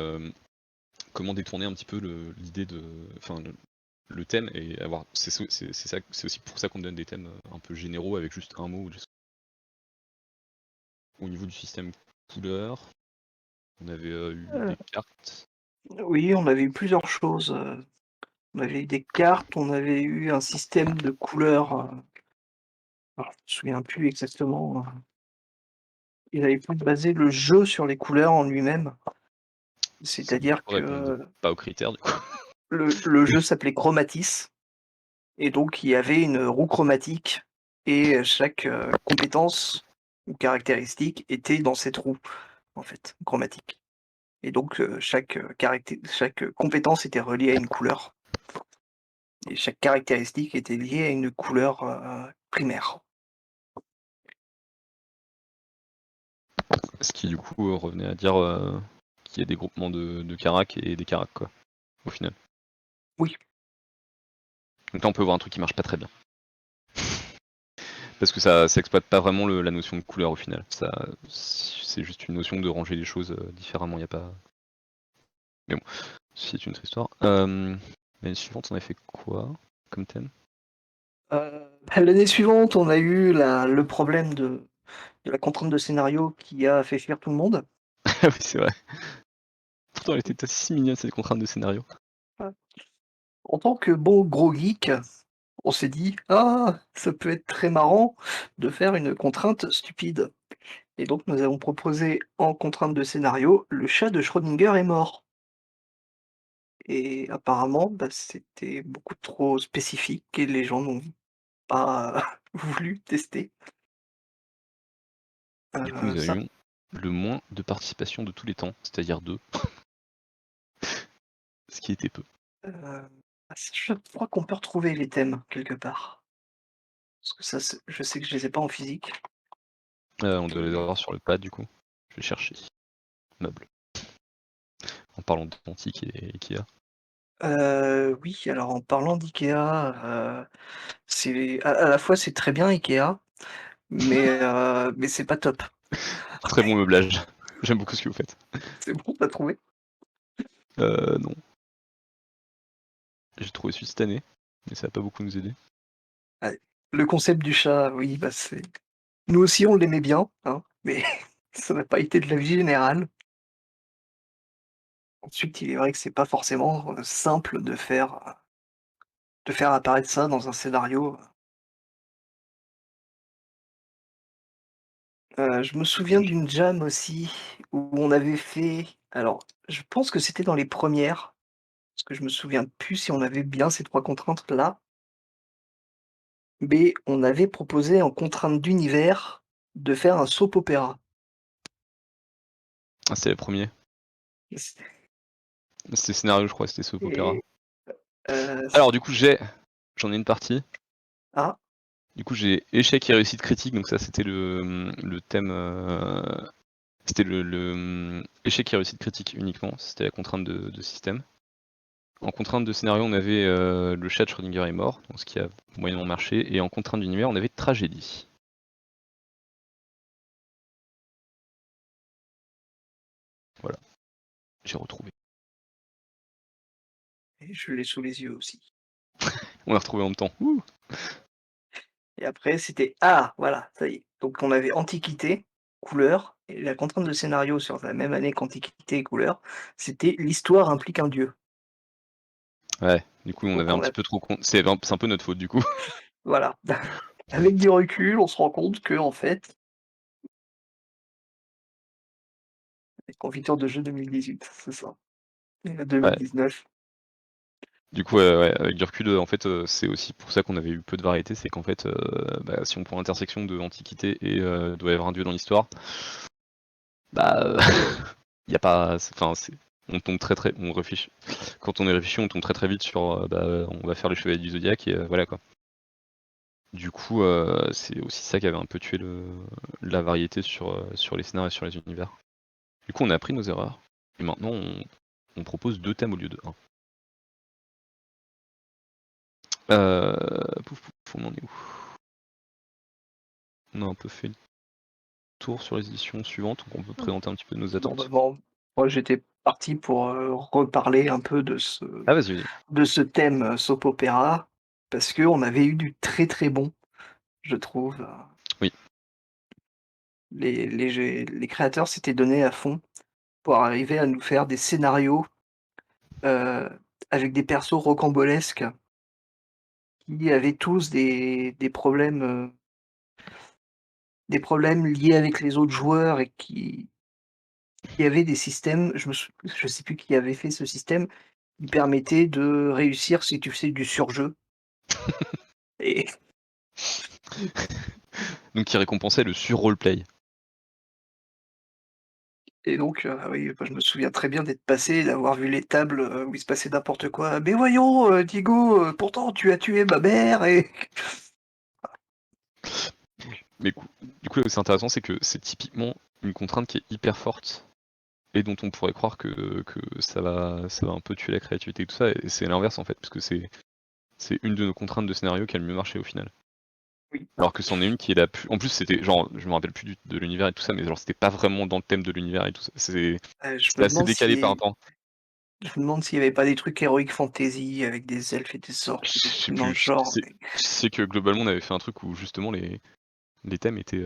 comment détourner un petit peu l'idée de. Enfin le thème et avoir. C'est aussi pour ça qu'on donne des thèmes un peu généraux avec juste un mot. Au niveau du système couleur, on avait eu des cartes. Oui, on avait eu plusieurs choses. On avait eu des cartes, on avait eu un système de couleurs. Alors, je me souviens plus exactement. Ils avaient plus basé le jeu sur les couleurs en lui-même. Ça du coup C'est-à-dire répondait que pas aux critères du coup. le jeu s'appelait Chromatis, et donc il y avait une roue chromatique, et chaque compétence ou caractéristique était dans cette roue, en fait, chromatique. Et donc chaque compétence était reliée à une couleur. Et chaque caractéristique était liée à une couleur primaire. Ce qui du coup revenait à dire qu'il y a des groupements de caracs et des caracs quoi, au final. Oui. Donc là on peut voir un truc qui marche pas très bien. Parce que ça exploite pas vraiment la notion de couleur au final. C'est juste une notion de ranger les choses différemment, y a pas. Mais bon, c'est une autre histoire. L'année suivante, on a fait quoi comme thème? L'année suivante, on a eu le problème de la contrainte de scénario qui a fait fuir tout le monde. Ah oui, c'est vrai. Pourtant, elle était si mignonne cette contrainte de scénario. En tant que bon gros geek, on s'est dit: «Ah, ça peut être très marrant de faire une contrainte stupide», et donc nous avons proposé en contrainte de scénario, le chat de Schrödinger est mort, et apparemment, c'était beaucoup trop spécifique et les gens n'ont pas voulu tester. Du coup, nous Ça, avions le moins de participation de tous les temps, c'est-à-dire 2. Ce qui était peu. je crois qu'on peut retrouver les thèmes quelque part. Parce que ça, je sais que je les ai pas en physique. On doit les avoir sur le pad du coup. Je vais chercher. Meuble. En parlant d'antique et Ikea. Oui, alors en parlant d'IKEA, c'est à la fois c'est très bien IKEA, mais c'est pas top. Très bon meublage. J'aime beaucoup ce que vous faites. C'est bon, tu as trouvé? Non. J'ai trouvé celui cette année, mais ça va pas beaucoup nous aider. Ouais. Le concept du chat, oui, c'est nous aussi on l'aimait bien, hein, mais ça n'a pas été de l'avis général. Ensuite, il est vrai que c'est pas forcément, simple de faire apparaître ça dans un scénario. Je me souviens d'une jam aussi où on avait fait, alors je pense que c'était dans les premières, parce que je me souviens plus si on avait bien ces 3 contraintes-là, mais on avait proposé en contrainte d'univers de faire un soap opéra. Ah, c'était le premier. Et c C'était scénario, je crois, c'était soap opéra. et heu, Alors, du coup, j'en ai une partie. ah, Du coup, j'ai échec et réussite critique, donc ça, c'était le thème. C'était le échec et réussite critique uniquement, c'était la contrainte de système. En contrainte de scénario, on avait le chat de Schrödinger est mort, donc ce qui a moyennement marché, et en contrainte d'univers, on avait tragédie. Voilà. J'ai retrouvé. Et je l'ai sous les yeux aussi. On l'a retrouvé en même temps. Ouh. Et après, c'était ah, voilà, ça y est. Donc on avait Antiquité, couleur, et la contrainte de scénario sur la même année qu'Antiquité et couleur, c'était l'histoire implique un dieu. Ouais, du coup on Donc avait un on petit a peu trop c'est un peu notre faute du coup. voilà. Avec du recul, on se rend compte que en fait, les confitures de jeux 2018, c'est ça. Et la Ouais. 2019. Du coup, ouais, avec du recul, en fait, c'est aussi pour ça qu'on avait eu peu de variété, c'est qu'en fait, si on prend l'intersection de Antiquité et doit y avoir un dieu dans l'histoire, bah, il y a pas, enfin, on tombe très, on réfléchit. Quand on est réfléchi, on tombe très vite sur, on va faire les Chevaliers du Zodiaque et voilà quoi. Du coup, c'est aussi ça qui avait un peu tué la variété sur les scénarios et sur les univers. Du coup, on a appris nos erreurs et maintenant on propose 2 thèmes au lieu de 1. On en est où? On a un peu fait le tour sur les éditions suivantes, donc on peut présenter un petit peu nos attentes. Normalement, moi j'étais parti pour reparler un peu Ah vas-y, vas-y. de ce thème soap opéra, parce qu'on avait eu du très bon, je trouve. Oui. Les créateurs s'étaient donnés à fond pour arriver à nous faire des scénarios euh, avec des persos rocambolesques qui avaient tous des problèmes liés avec les autres joueurs et qui avaient des systèmes, je sais plus qui avait fait ce système, qui permettait de réussir si tu faisais du surjeu. Et, Donc qui récompensait le sur-roleplay. et donc, oui, bah, je me souviens très bien d'être passé, d'avoir vu les tables où il se passait n'importe quoi. Mais voyons, Diego, pourtant tu as tué ma mère et Mais du coup, là où c'est intéressant, c'est que c'est typiquement une contrainte qui est hyper forte et dont on pourrait croire que ça va un peu tuer la créativité et tout ça, et c'est l'inverse en fait, parce que c'est une de nos contraintes de scénario qui a le mieux marché au final. oui, Alors que c'en est une qui est la plus. En plus, c'était genre, je me rappelle plus de l'univers et tout ça, mais genre, c'était pas vraiment dans le thème de l'univers et tout ça. je C'était me assez demande décalé par si rapport. je me demande s'il y avait pas des trucs heroic fantasy avec des elfes et des orques Je ou des sais trucs dans le plus. genre, mais Je sais que globalement, on avait fait un truc où justement les thèmes étaient.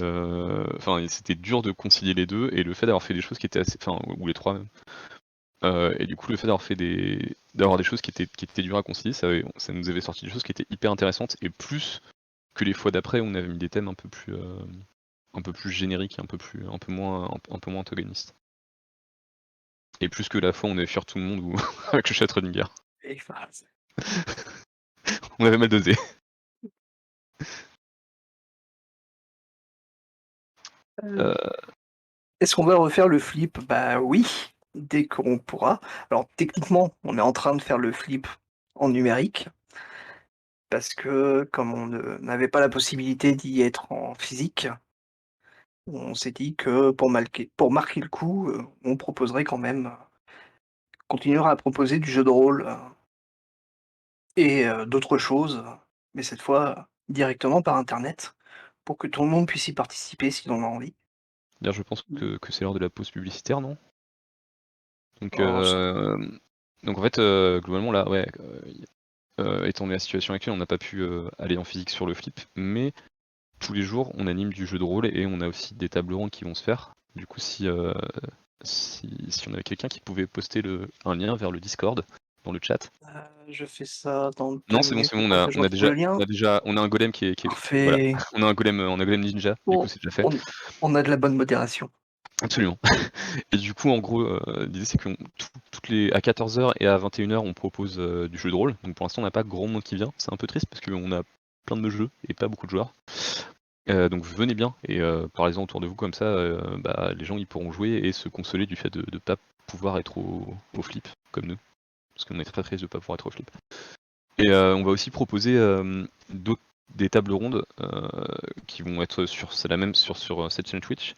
Enfin, c'était dur de concilier les deux, et le fait d'avoir fait des choses qui étaient assez. Enfin, ou les trois même. Et du coup, le fait d'avoir des choses qui étaient dures à concilier, ça nous avait sorti des choses qui étaient hyper intéressantes, et plus que les fois d'après, on avait mis des thèmes un peu plus génériques, un peu moins antagonistes. Et plus que la fois, on avait fuir tout le monde ou avec le chat Schrödinger. enfin, On avait mal dosé. euh, est-ce qu'on va refaire le flip? Bah oui, dès qu'on pourra. Alors techniquement, on est en train de faire le flip en numérique parce que comme n'avait pas la possibilité d'y être en physique, on s'est dit que pour marquer le coup, on proposerait quand même, continuera à proposer du jeu de rôle et d'autres choses, mais cette fois directement par internet pour que tout le monde puisse y participer s'il en a envie. D'ailleurs, je pense que c'est l'heure de la pause publicitaire, non? Donc, Oh, ça en fait, globalement, là, ouais, étant donné la situation actuelle, on n'a pas pu aller en physique sur le flip, mais tous les jours, on anime du jeu de rôle et on a aussi des tables rondes qui vont se faire. Du coup, si on avait quelqu'un qui pouvait poster un lien vers le Discord dans le chat. je fais ça dans 2 Non, c'est bon, minutes, le on temps a, que je on a retrouve le déjà, lien. on a un golem voilà, Parfait. on a un golem ninja, du coup Bon, c'est déjà fait. on a de la bonne modération. Absolument. Et du coup, en gros, l'idée c'est que à 14h et à 21h, on propose du jeu de rôle. Donc pour l'instant, on n'a pas grand monde qui vient. C'est un peu triste parce qu'on a plein de jeux et pas beaucoup de joueurs. Donc venez bien et parlez-en autour de vous, comme ça les gens ils pourront jouer et se consoler du fait de ne pas pouvoir être au flip comme nous. Parce qu'on est très triste de ne pas pouvoir être au flip. Et on va aussi proposer des tables rondes qui vont être sur cette chaîne Twitch.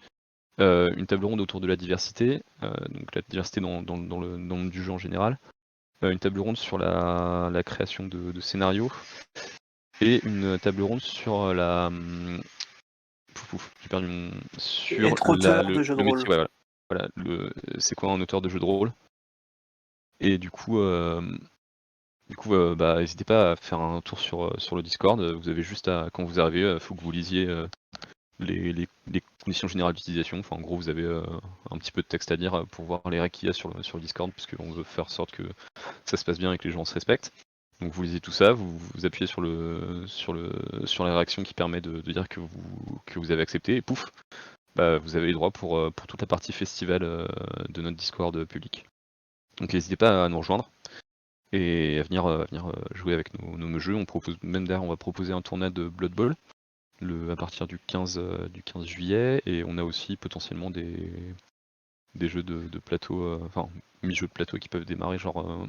Une table ronde autour de la diversité, donc la diversité dans le monde du jeu en général. Une table ronde sur la création de scénarios. Et une table ronde sur j'ai perdu sur Être auteur de jeu de le rôle. métier, ouais, voilà. C'est quoi un auteur de jeu de rôle? Et du coup, bah, n'hésitez pas à faire un tour sur le Discord. Vous avez juste à, quand vous arrivez, il faut que vous lisiez les conditions générales d'utilisation. Enfin, en gros, vous avez un petit peu de texte à lire pour voir les règles qu'il y a sur le Discord, puisqu'on veut faire en sorte que ça se passe bien et que les gens se respectent. Donc vous lisez tout ça, vous appuyez sur la réaction qui permet de dire que vous avez accepté, et pouf, bah, vous avez les droits pour toute la partie festival de notre Discord public. Donc n'hésitez pas à nous rejoindre et à venir jouer avec nos jeux. On propose même d'ailleurs, on va proposer un tournoi de Blood Bowl à partir du 15 juillet, et on a aussi potentiellement des jeux de plateau, enfin mi-jeux de plateau qui peuvent démarrer, genre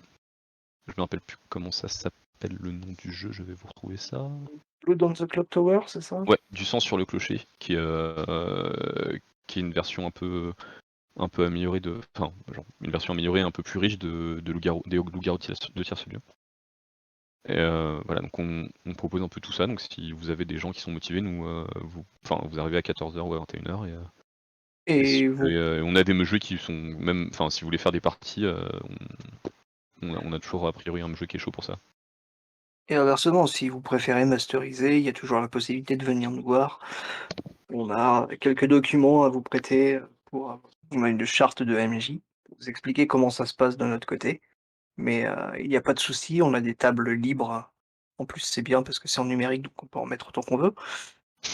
je me rappelle plus comment ça s'appelle le nom du jeu, je vais vous retrouver ça. Blood on the Clock Tower, c'est ça? Ouais, du sang sur le clocher, qui est une version un peu améliorée enfin, genre, une version améliorée un peu plus riche des loups-garous de Tierce-Lieu. Et voilà, donc on propose un peu tout ça, donc si vous avez des gens qui sont motivés, nous, vous arrivez à 14h ou à 21h, Et vous, on a des jeux qui sont même, enfin si vous voulez faire des parties, on a toujours a priori un jeu qui est chaud pour ça. et inversement, si vous préférez masteriser, il y a toujours la possibilité de venir nous voir. On a quelques documents à vous prêter on a une charte de MJ pour vous expliquer comment ça se passe de notre côté. Mais il n'y a pas de souci, on a des tables libres. En plus, c'est bien parce que c'est en numérique, donc on peut en mettre autant qu'on veut.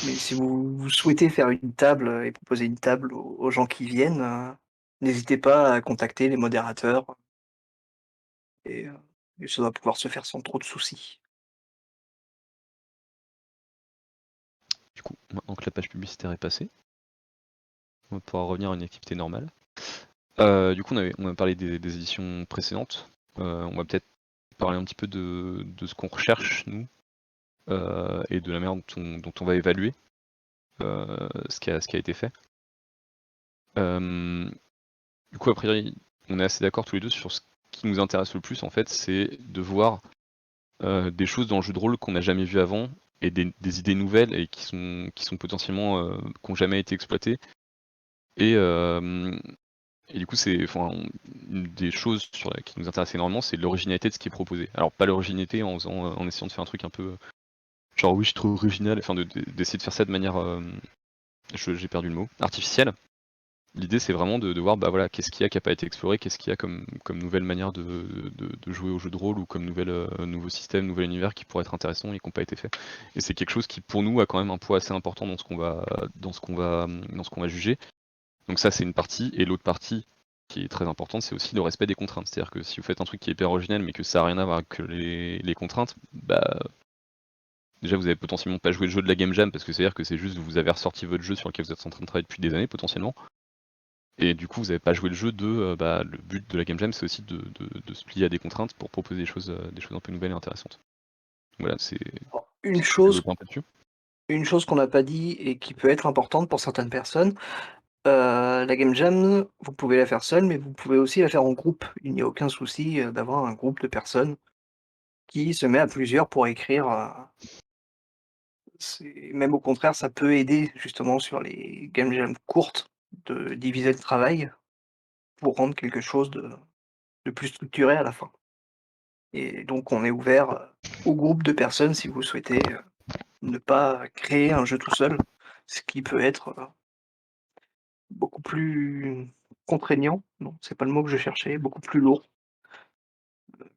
Mais si vous souhaitez faire une table et proposer une table aux gens qui viennent, n'hésitez pas à contacter les modérateurs et heu et ça va pouvoir se faire sans trop de soucis. Du coup, maintenant que la page publicitaire est passée, on va pouvoir revenir à une activité normale. Du coup, on a parlé des éditions précédentes. On va peut-être parler un petit peu de ce qu'on recherche, nous, et de la manière dont on va évaluer ce qui a été fait. Du coup, a priori, on est assez d'accord tous les deux sur ce qui nous intéresse le plus, en fait, c'est de voir des choses dans le jeu de rôle qu'on n'a jamais vues avant, et des idées nouvelles et qui sont potentiellement qui n'ont jamais été exploitées. Et du coup, une des choses qui nous intéresse énormément, c'est l'originalité de ce qui est proposé. Alors pas l'originalité en essayant de faire un truc un peu genre oui, je suis trop original, enfin d'essayer de faire ça de manière, j'ai perdu le mot, artificielle. L'idée, c'est vraiment de voir, bah voilà, qu'est-ce qu'il y a qui n'a pas été exploré, qu'est-ce qu'il y a comme nouvelle manière de jouer au jeu de rôle, ou comme nouveau système, nouvel univers qui pourrait être intéressant et qui n'ont pas été fait. Et c'est quelque chose qui, pour nous, a quand même un poids assez important dans ce qu'on va juger. Donc ça, c'est une partie, et l'autre partie qui est très importante, c'est aussi le respect des contraintes. C'est-à-dire que si vous faites un truc qui est hyper original, mais que ça n'a rien à voir avec les contraintes, bah déjà vous avez potentiellement pas joué le jeu de la Game Jam, parce que c'est-à-dire que c'est juste vous avez ressorti votre jeu sur lequel vous êtes en train de travailler depuis des années potentiellement. Et du coup, vous n'avez pas joué le jeu le but de la Game Jam, c'est aussi de se plier à des contraintes pour proposer des choses un peu nouvelles et intéressantes. Voilà, c'est. Une Tu veux chose développer un peu dessus ? une chose qu'on n'a pas dit et qui peut être importante pour certaines personnes, la game jam, vous pouvez la faire seule, mais vous pouvez aussi la faire en groupe. Il n'y a aucun souci, d'avoir un groupe de personnes qui se met à plusieurs pour écrire, même au contraire, ça peut aider justement sur les game jam courtes de diviser le travail pour rendre quelque chose de plus structuré à la fin. Et donc on est ouvert, au groupe de personnes si vous souhaitez, ne pas créer un jeu tout seul, ce qui peut être, beaucoup plus contraignant, non, c'est pas le mot que je cherchais, beaucoup plus lourd,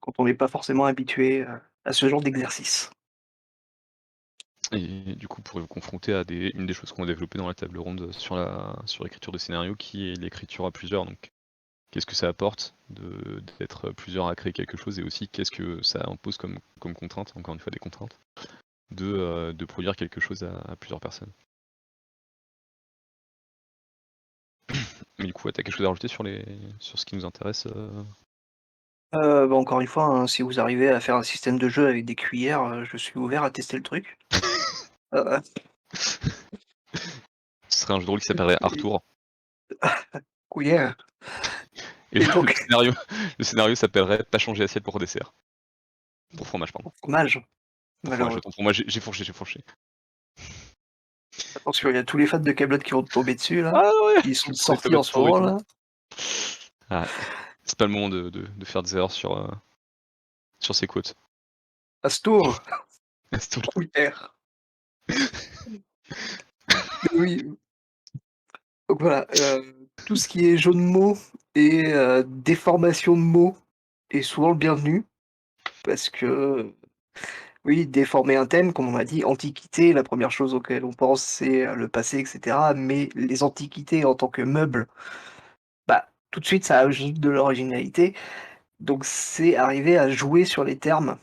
quand on n'est pas forcément habitué, à ce genre d'exercice. Et du coup, vous pourrez vous confronter à une des choses qu'on a développées dans la table ronde sur l'écriture de scénario, qui est l'écriture à plusieurs. Donc, qu'est-ce que ça apporte d'être plusieurs à créer quelque chose, et aussi qu'est-ce que ça impose comme contrainte, encore une fois des contraintes, de produire quelque chose à plusieurs personnes. Mais du coup, t'as quelque chose à rajouter sur ce qui nous intéresse Bah, encore une fois, hein, si vous arrivez à faire un système de jeu avec des cuillères, je suis ouvert à tester le truc. Heu, Ce serait un jeu de rôle qui s'appellerait et Arthur. cuillère Et et le donc scénario s'appellerait Pas changer assiette pour dessert. Pour fromage, pardon. fromage, Pour fromage, malheureux. autant pour moi, j'ai fourché. Attention, il y a tous les fans de Kaamelott qui vont te tomber dessus là, Ah ouais, ils je sont me prends des sortis en tomates ce pourries. moment là. Ah, C'est pas le moment de faire des erreurs sur ses quotes. Astor, Astor. Twitter. Oui, donc voilà, tout ce qui est jeu de mots et déformation de mots est souvent le bienvenu parce que, oui, déformer un thème, comme on a dit, antiquité, la première chose auquel on pense, c'est, le passé et cetera, mais les antiquités en tant que meubles, bah, tout de suite, ça ajoute de l'originalité, donc c'est arriver à jouer sur les termes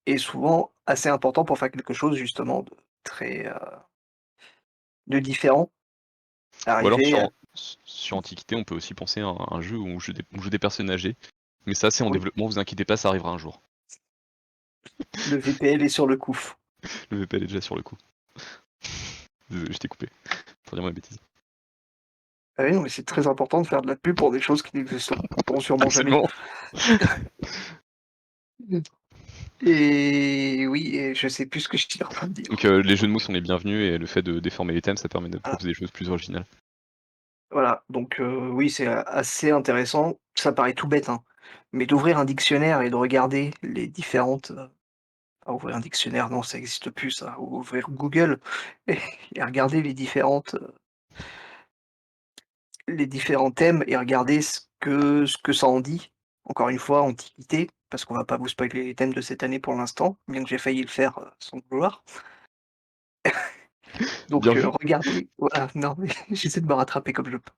est souvent assez important pour faire quelque chose justement de très, de différent. Ou alors Arriver à sur Antiquité, on peut aussi penser à un jeu où on joue des personnes âgées. Mais ça, c'est en oui, développement, vous inquiétez pas, ça arrivera un jour. le VPL est sur le coup. Le VPL est déjà sur le coup. Je t'ai coupé, pour dire ma bêtise. Ah oui, non, mais c'est très important de faire de la pub pour des choses qui n'existeront sûrement jamais. Absolument. Et oui, et je sais plus ce que j'étais en train de dire. Donc les jeux de mots sont les bienvenus et le fait de déformer les thèmes, ça permet de Voilà. proposer des choses plus originales. Voilà, donc oui, c'est assez intéressant. Ça paraît tout bête, hein, mais d'ouvrir un dictionnaire et de regarder les différentes, ouvrir un dictionnaire, non, ça existe plus ça. Ouvrir Google et regarder les différents thèmes et regarder ce que ça en dit. Encore une fois, antiquité, parce qu'on va pas vous spoiler les thèmes de cette année pour l'instant, bien que j'ai failli le faire, sans le vouloir. Bien Donc vu. regardez voilà, non mais j'essaie de me rattraper comme je peux.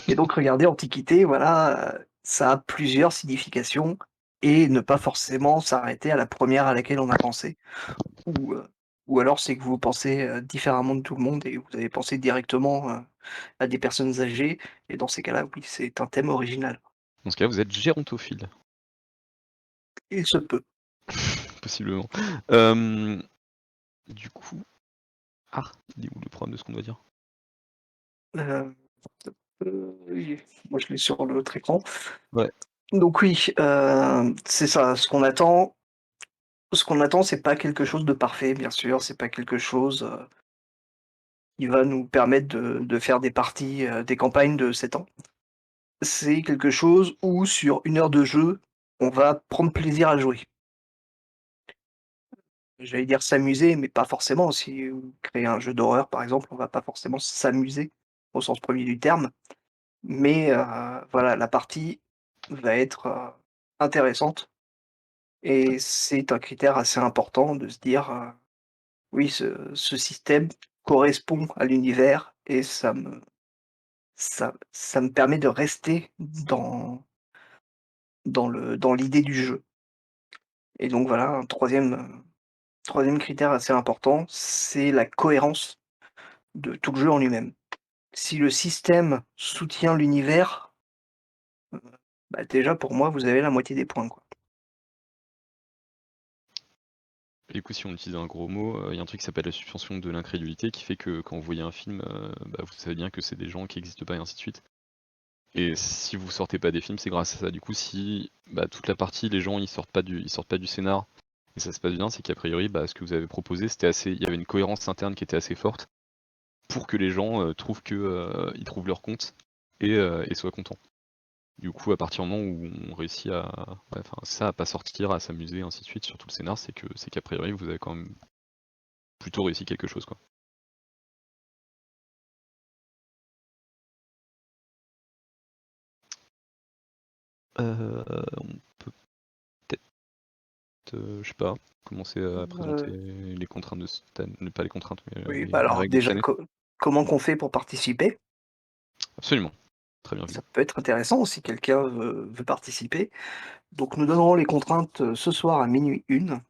Et donc regardez antiquité, voilà, ça a plusieurs significations et ne pas forcément s'arrêter à la première à laquelle on a pensé. Ou, heu, ou alors c'est que vous pensez, différemment de tout le monde et vous avez pensé directement, à des personnes âgées et dans ces cas-là, oui, c'est un thème original. Dans ce cas, vous êtes gérontophile, Il se peut. possiblement. Du coup... Ah, il est où le problème de ce qu'on doit dire? Heu, oui, moi je l'ai sur l'autre écran. Ouais. Donc oui, c'est ça, ce qu'on attend, c'est pas quelque chose de parfait, bien sûr, c'est pas quelque chose, qui va nous permettre de faire des parties, des campagnes de 7 ans. C'est quelque chose où sur 1 heure de jeu, on va prendre plaisir à jouer. J'allais dire s'amuser, mais pas forcément. Si vous créez un jeu d'horreur, par exemple, on va pas forcément s'amuser au sens premier du terme, mais voilà, la partie va être, intéressante et c'est un critère assez important de se dire, «Oui, ce système correspond à l'univers et ça me permet de rester dans l'idée du jeu» et donc voilà, un 3e critère assez important, c'est la cohérence de tout le jeu en lui-même. Si le système soutient l'univers, bah, déjà pour moi vous avez la moitié des points, quoi. Et du coup, si on utilise un gros mot, il y a un truc qui s'appelle la suspension de l'incrédulité qui fait que quand vous voyez un film, bah, vous savez bien que c'est des gens qui n'existent pas et ainsi de suite. Et si vous sortez pas des films, c'est grâce à ça. Du coup, si bah, toute la partie, les gens ils sortent pas du scénar et ça se passe bien, c'est qu'a priori, bah, ce que vous avez proposé, il y avait une cohérence interne qui était assez forte pour que les gens trouvent que ils trouvent leur compte et soient contents. Du coup, à partir du moment où on réussit à pas sortir, à s'amuser, ainsi de suite, sur tout le scénar, c'est qu'a priori vous avez quand même plutôt réussi quelque chose, quoi. On peut peut-être, je sais pas, commencer à présenter Heu, les contraintes de cette année, pas les contraintes, mais oui, les, bah, les alors règles de cette déjà année. comment qu'on fait pour participer? Absolument, très bien vu. Ça peut être intéressant si quelqu'un veut participer. Donc nous donnerons les contraintes, ce soir à 00:01,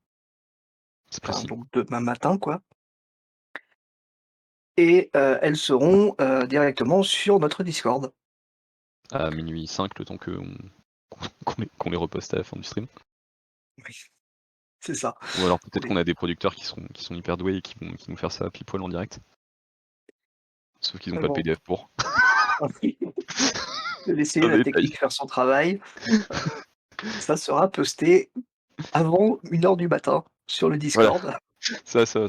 C'est enfin précis. donc demain matin, quoi et elles seront, directement sur notre Discord. À minuit 5, le temps qu'on les reposte à la fin du stream. Oui, c'est ça. Ou alors Pour peut-être les qu'on a des producteurs qui sont hyper doués et qui vont nous faire ça pile poil en direct. Sauf qu'ils n'ont pas le bon, PDF pour. laisser Un la détail. technique faire son travail. Ça sera posté avant 1 heure du matin sur le Voilà, Discord.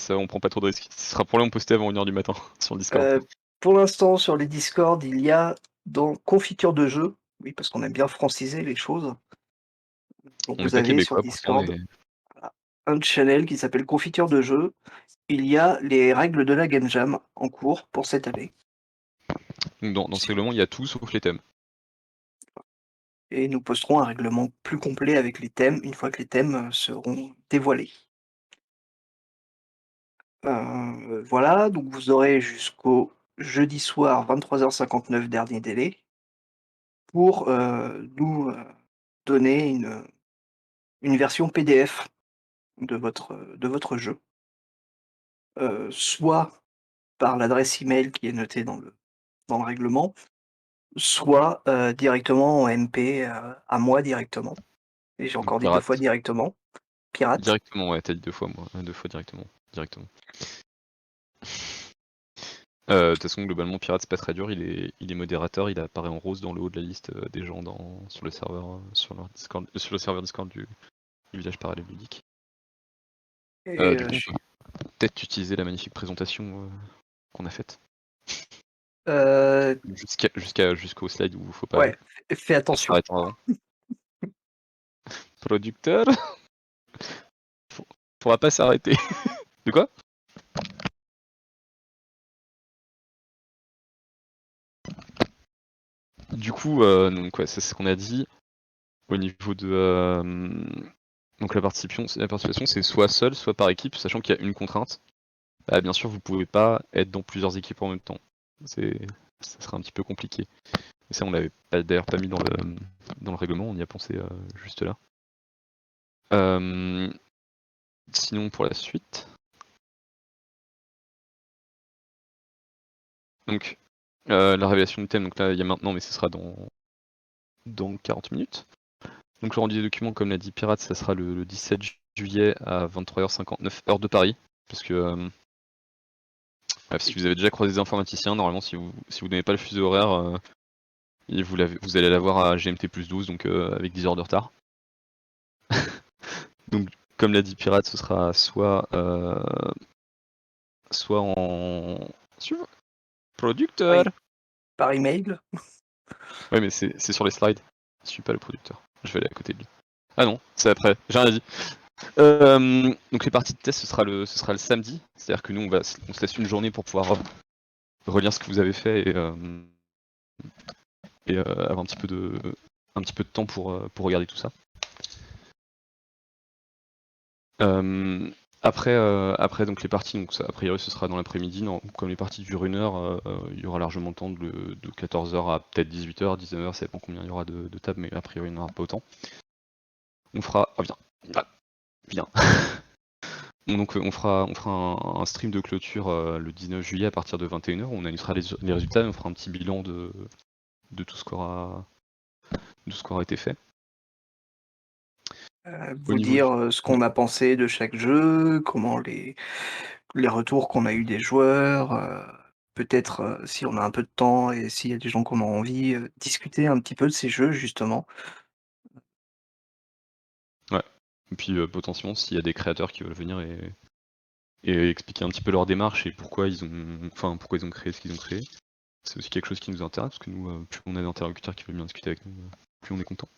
ça, on prend pas trop de risques. Ce sera probablement posté avant 1h du matin sur le Discord. Pour l'instant sur les Discord, il y a dans confiture de jeu, Oui, parce qu'on aime bien franciser les choses. Donc On n'est vous pas avez sur québécois pourtant, mais Discord un channel qui s'appelle Confiture de jeux. Il y a les règles de la game jam en cours pour cette année. donc dans ce Si- règlement, il y a tout sauf les thèmes. Et nous posterons un règlement plus complet avec les thèmes une fois que les thèmes seront dévoilés. Voilà, donc vous aurez jusqu'au jeudi soir 23h59, dernier délai, pour nous donner une version PDF de votre jeu. Soit par l'adresse email qui est notée dans le règlement, soit directement en MP à moi directement. Et j'ai Donc encore dit 2 fois pirate. directement. Pirate. Directement, ouais, t'as dit 2 fois, moi. 2 fois directement. De toute façon, globalement, pirate, c'est pas très dur. Il est modérateur, il apparaît en rose dans le haut de la liste des gens sur le serveur, sur le serveur Discord du village parallèle ludique. Et Du coup, on peut peut-être utiliser la magnifique présentation qu'on a faite. Jusqu'au slide où il faut pas ouais, fais attention. s'arrêter avant. Producteur pourra pas s'arrêter. De quoi? Du coup, donc ouais, c'est ce qu'on a dit. Au niveau de donc la participation, c'est soit seul, soit par équipe, sachant qu'il y a une contrainte. Bah, bien sûr, vous pouvez pas être dans plusieurs équipes en même temps. Ça serait un petit peu compliqué. Et ça, on l'avait d'ailleurs pas mis dans le règlement, on y a pensé juste là. Sinon, pour la suite. Donc, la révélation du thème, donc là, il y a maintenant, mais ce sera dans 40 minutes. Donc, le rendu des documents, comme l'a dit Pirate, ça sera le 17 juillet à 23h59, heure de Paris. Parce que si vous avez déjà croisé des informaticiens, normalement, si vous n'avez pas le fuseau horaire, vous allez l'avoir à GMT plus 12, donc avec 10 heures de retard. Donc, comme l'a dit Pirate, ce sera soit en producteur. Par email. Ouais, mais c'est sur les slides. Je suis pas le producteur. Je vais aller à côté de lui. Ah non, c'est après. J'ai rien dit. Donc les parties de test, ce sera le samedi. C'est-à-dire que nous, on se laisse une journée pour pouvoir relire ce que vous avez fait et avoir un petit peu de temps pour regarder tout ça. Après donc les parties, donc ça, a priori ce sera dans l'après-midi, comme les parties durent 1 heure, il y aura largement le temps de 14h à peut-être 18h, 19h, ça dépend combien il y aura de tables, mais a priori il n'y en aura pas autant. On fera. Oh viens. Donc on fera un stream de clôture le 19 juillet à partir de 21h, où on analysera les résultats et on fera un petit bilan de tout ce qu'aura été fait. Au Vous niveau dire ce qu'on a pensé de chaque jeu, comment les retours qu'on a eu des joueurs, peut-être si on a un peu de temps et s'il y a des gens qui en ont envie, discuter un petit peu de ces jeux justement. Ouais. Et puis potentiellement s'il y a des créateurs qui veulent venir et expliquer un petit peu leur démarche et pourquoi ils ont créé ce qu'ils ont créé. C'est aussi quelque chose qui nous intéresse, parce que nous, plus on a d'interlocuteurs qui veulent bien discuter avec nous, plus on est content.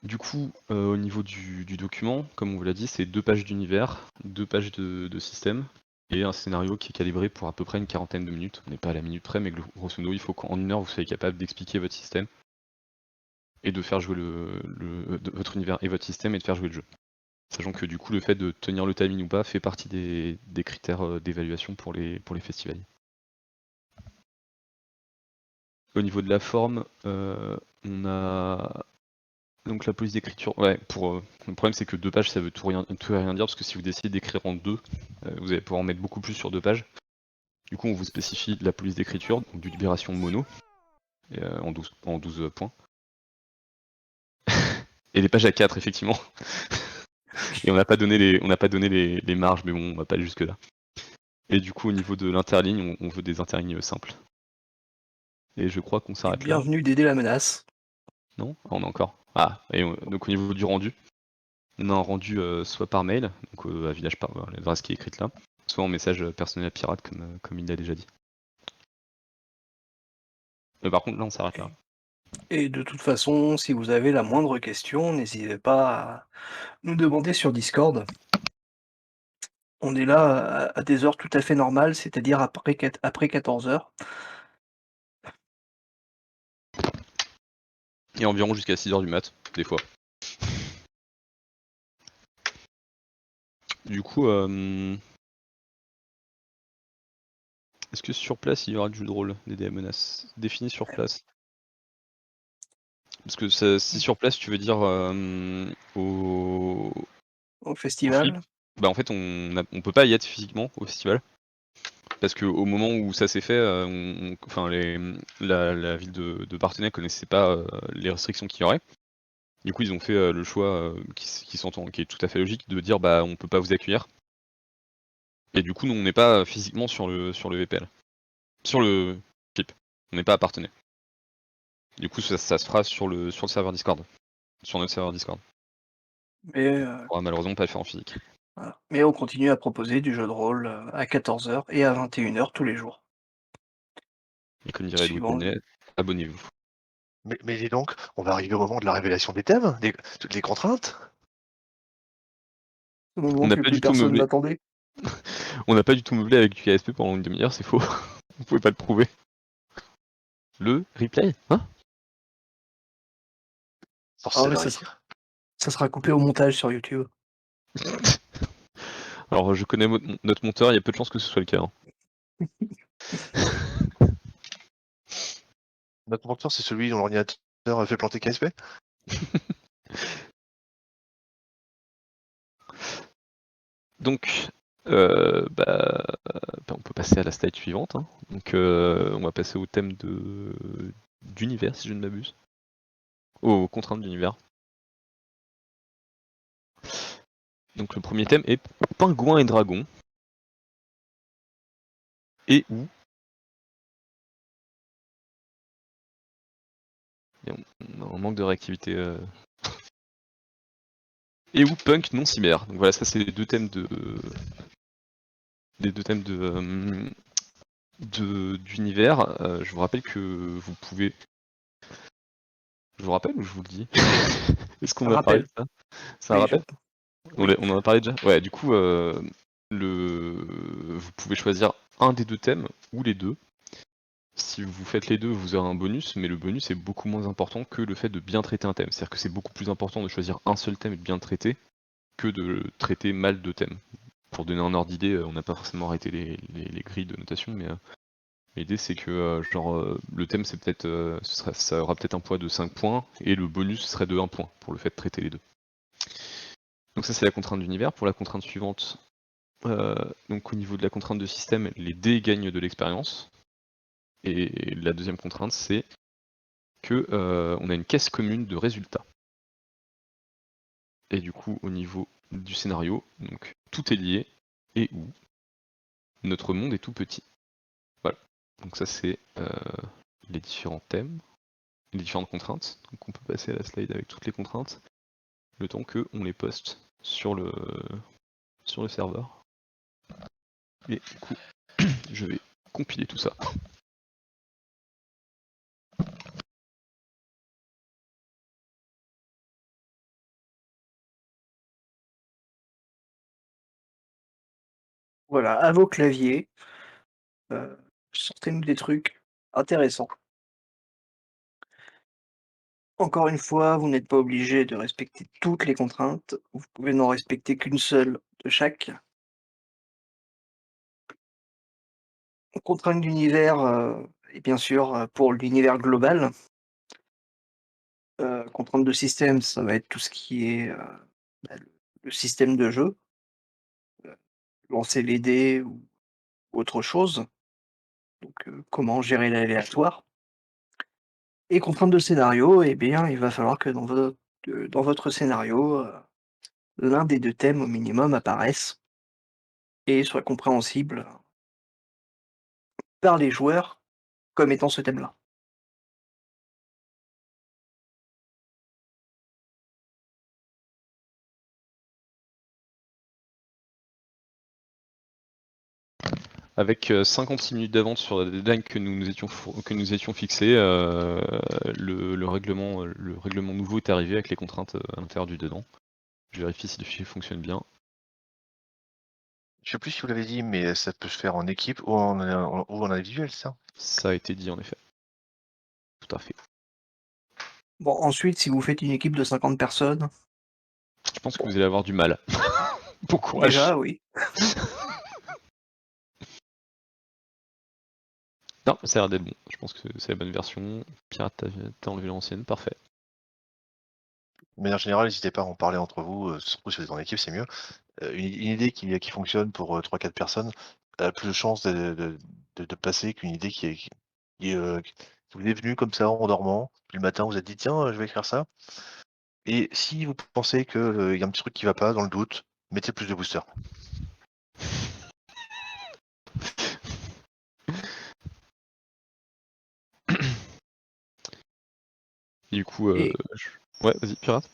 Du coup, au niveau du document, comme on vous l'a dit, c'est 2 pages d'univers, 2 pages de système, et un scénario qui est calibré pour à peu près une 40aine de minutes. On n'est pas à la minute près, mais grosso modo, il faut qu'en 1 heure, vous soyez capable d'expliquer votre système, et de faire jouer votre univers et votre système, et de faire jouer le jeu. Sachant que du coup, le fait de tenir le timing ou pas fait partie des critères d'évaluation pour les festivaliers. Au niveau de la forme, on a donc la police d'écriture. Ouais, le problème c'est que 2 pages ça veut tout et rien dire, parce que si vous décidez d'écrire en 2, vous allez pouvoir en mettre beaucoup plus sur 2 pages. Du coup, on vous spécifie de la police d'écriture, donc du libération mono, en 12 points. Et les pages à 4, effectivement. Et on n'a pas donné les marges, mais bon, on va pas aller jusque là. Et du coup, au niveau de l'interligne, on veut des interlignes simples. Et je crois qu'on s'arrête là. Bienvenue d'aider la menace. Non? Ah, on a encore. Ah, et donc au niveau du rendu, on a un rendu soit par mail, donc à village par l'adresse qui est écrite là, soit en message personnel à pirate comme il l'a déjà dit. Mais par contre là on s'arrête là. Et de toute façon, si vous avez la moindre question, n'hésitez pas à nous demander sur Discord. On est là à des heures tout à fait normales, c'est-à-dire après 14 heures. Et environ jusqu'à 6h du mat, des fois. Du coup, est-ce que sur place il y aura du jeu de rôle, des dés à menaces définis sur place? Parce que si sur place tu veux dire au Au flip, festival. bah en fait on peut pas y être physiquement au festival. Parce qu'au moment où ça s'est fait, enfin la ville de Parthenay connaissait pas les restrictions qu'il y aurait. Du coup ils ont fait le choix qui s'entend, qui est tout à fait logique, de dire bah on peut pas vous accueillir. Et du coup nous on n'est pas physiquement sur le VPL. Sur le flip. On n'est pas à Parthenay. Du coup ça se fera sur le serveur Discord. Sur notre serveur Discord. Mais, On pourra malheureusement pas le faire en physique. voilà. Mais on continue à proposer du jeu de rôle à 14 heures et à 21 heures tous les jours. Et comme dirait Louis Suivant Polnay, abonnez-vous. Mais dis donc, on va arriver au moment de la révélation des thèmes, toutes les contraintes. le On moment n'a que pas plus du tout personne meublé. n'attendait. On n'a pas du tout meublé avec du KSP pendant une demi-heure, c'est faux. Vous pouvez pas le prouver. Le replay, hein? Ah mais Sorcellerie. ça sera coupé au montage sur YouTube. Alors je connais notre monteur, il y a peu de chances que ce soit le cas. Hein. Notre monteur, c'est celui dont l'ordinateur fait planter KSP. Donc, on peut passer à la slide suivante. Hein. Donc, on va passer au thème d'univers, si je ne m'abuse. Aux contraintes d'univers. Donc, le premier thème est pingouins et dragons. Et où et on a un manque de réactivité. Et où punk non cyber. Donc voilà, ça c'est les deux thèmes d'univers. Je vous rappelle que vous pouvez. Je vous rappelle ou je vous le dis? Est-ce qu'on a parlé de Rappel. ça? C'est un Oui, rappel? oui. On en a parlé déjà? Ouais, du coup, vous pouvez choisir un des deux thèmes ou les deux. Si vous faites les deux, vous aurez un bonus, mais le bonus est beaucoup moins important que le fait de bien traiter un thème. C'est-à-dire que c'est beaucoup plus important de choisir un seul thème et de bien le traiter que de traiter mal deux thèmes. Pour donner un ordre d'idée, on n'a pas forcément arrêté les grilles de notation, mais l'idée c'est que le thème c'est peut-être ça aura peut-être un poids de 5 points, et le bonus serait de 1 point pour le fait de traiter les deux. Donc ça c'est la contrainte d'univers. Pour la contrainte suivante, donc au niveau de la contrainte de système, les dés gagnent de l'expérience. Et la deuxième contrainte c'est que on a une caisse commune de résultats. Et du coup au niveau du scénario, donc tout est lié, et où notre monde est tout petit. Voilà. Donc ça c'est les différents thèmes, les différentes contraintes. Donc on peut passer à la slide avec toutes les contraintes, le temps que on les poste sur le serveur. Et du coup, je vais compiler tout ça. Voilà, à vos claviers, sortez-nous des trucs intéressants. Encore une fois, vous n'êtes pas obligé de respecter toutes les contraintes, vous pouvez n'en respecter qu'une seule de chaque. Contrainte d'univers, et bien sûr, pour l'univers global. Contrainte de système, ça va être tout ce qui est, le système de jeu, lancer les dés ou autre chose, donc comment gérer l'aléatoire. Et contrainte de scénario, eh bien, il va falloir que dans votre scénario, l'un des 2 thèmes au minimum apparaisse et soit compréhensible par les joueurs comme étant ce thème-là. Avec 56 minutes d'avance sur la deadline que nous étions fixés, le règlement nouveau est arrivé avec les contraintes à l'intérieur du dedans. Je vérifie si le fichier fonctionne bien. Je sais plus si vous l'avez dit, mais ça peut se faire en équipe ou en individuel, ça? Ça a été dit en effet. Tout à fait. Bon, ensuite, si vous faites une équipe de 50 personnes, Je pense que vous allez avoir du mal. Bon courage. déjà, oui. Non, ça a l'air d'être bon. Je pense que c'est la bonne version. Pirate, t'as enlevé l'ancienne, parfait. De manière générale, n'hésitez pas à en parler entre vous, surtout si vous êtes en équipe, c'est mieux. Une idée qui fonctionne pour 3-4 personnes a plus de chances de passer qu'une idée qui vous est venue comme ça en dormant. Puis le matin, vous vous êtes dit tiens, je vais écrire ça. Et si vous pensez qu'il y a un petit truc qui va pas, dans le doute, mettez plus de boosters. Et du coup, Et, ouais, vas-y, pirate.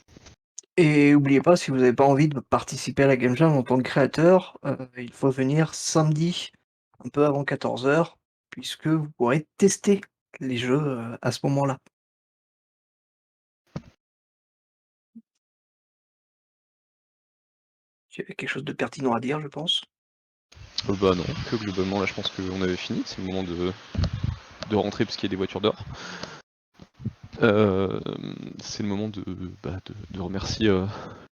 et oubliez pas, si vous n'avez pas envie de participer à la Game Jam en tant que créateur, il faut venir samedi, un peu avant 14h, puisque vous pourrez tester les jeux à ce moment-là. Il y avait quelque chose de pertinent à dire, je pense. Bah non, que globalement là je pense qu'on avait fini, c'est le moment de rentrer parce qu'il y a des voitures dehors. C'est le moment de remercier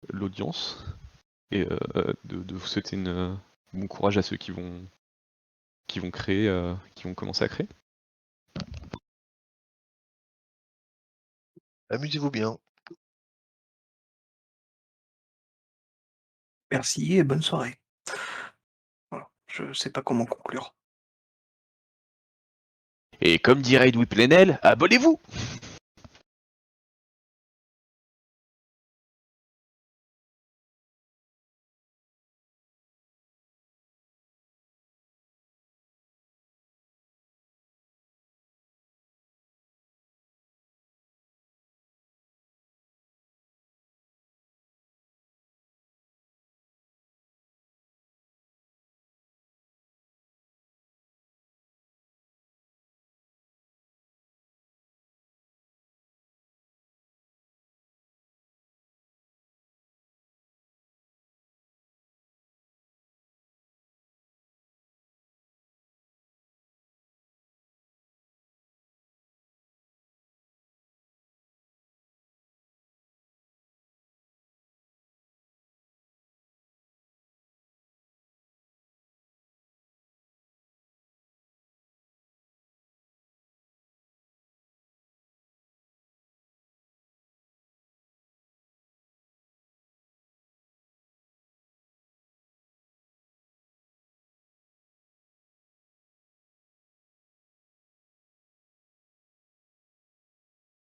l'audience et de vous souhaiter bon courage à ceux qui vont créer, qui vont commencer à créer. Amusez-vous bien. Merci et bonne soirée. Voilà, je sais pas comment conclure. Et comme dirait Edoui Plenel, abonnez-vous!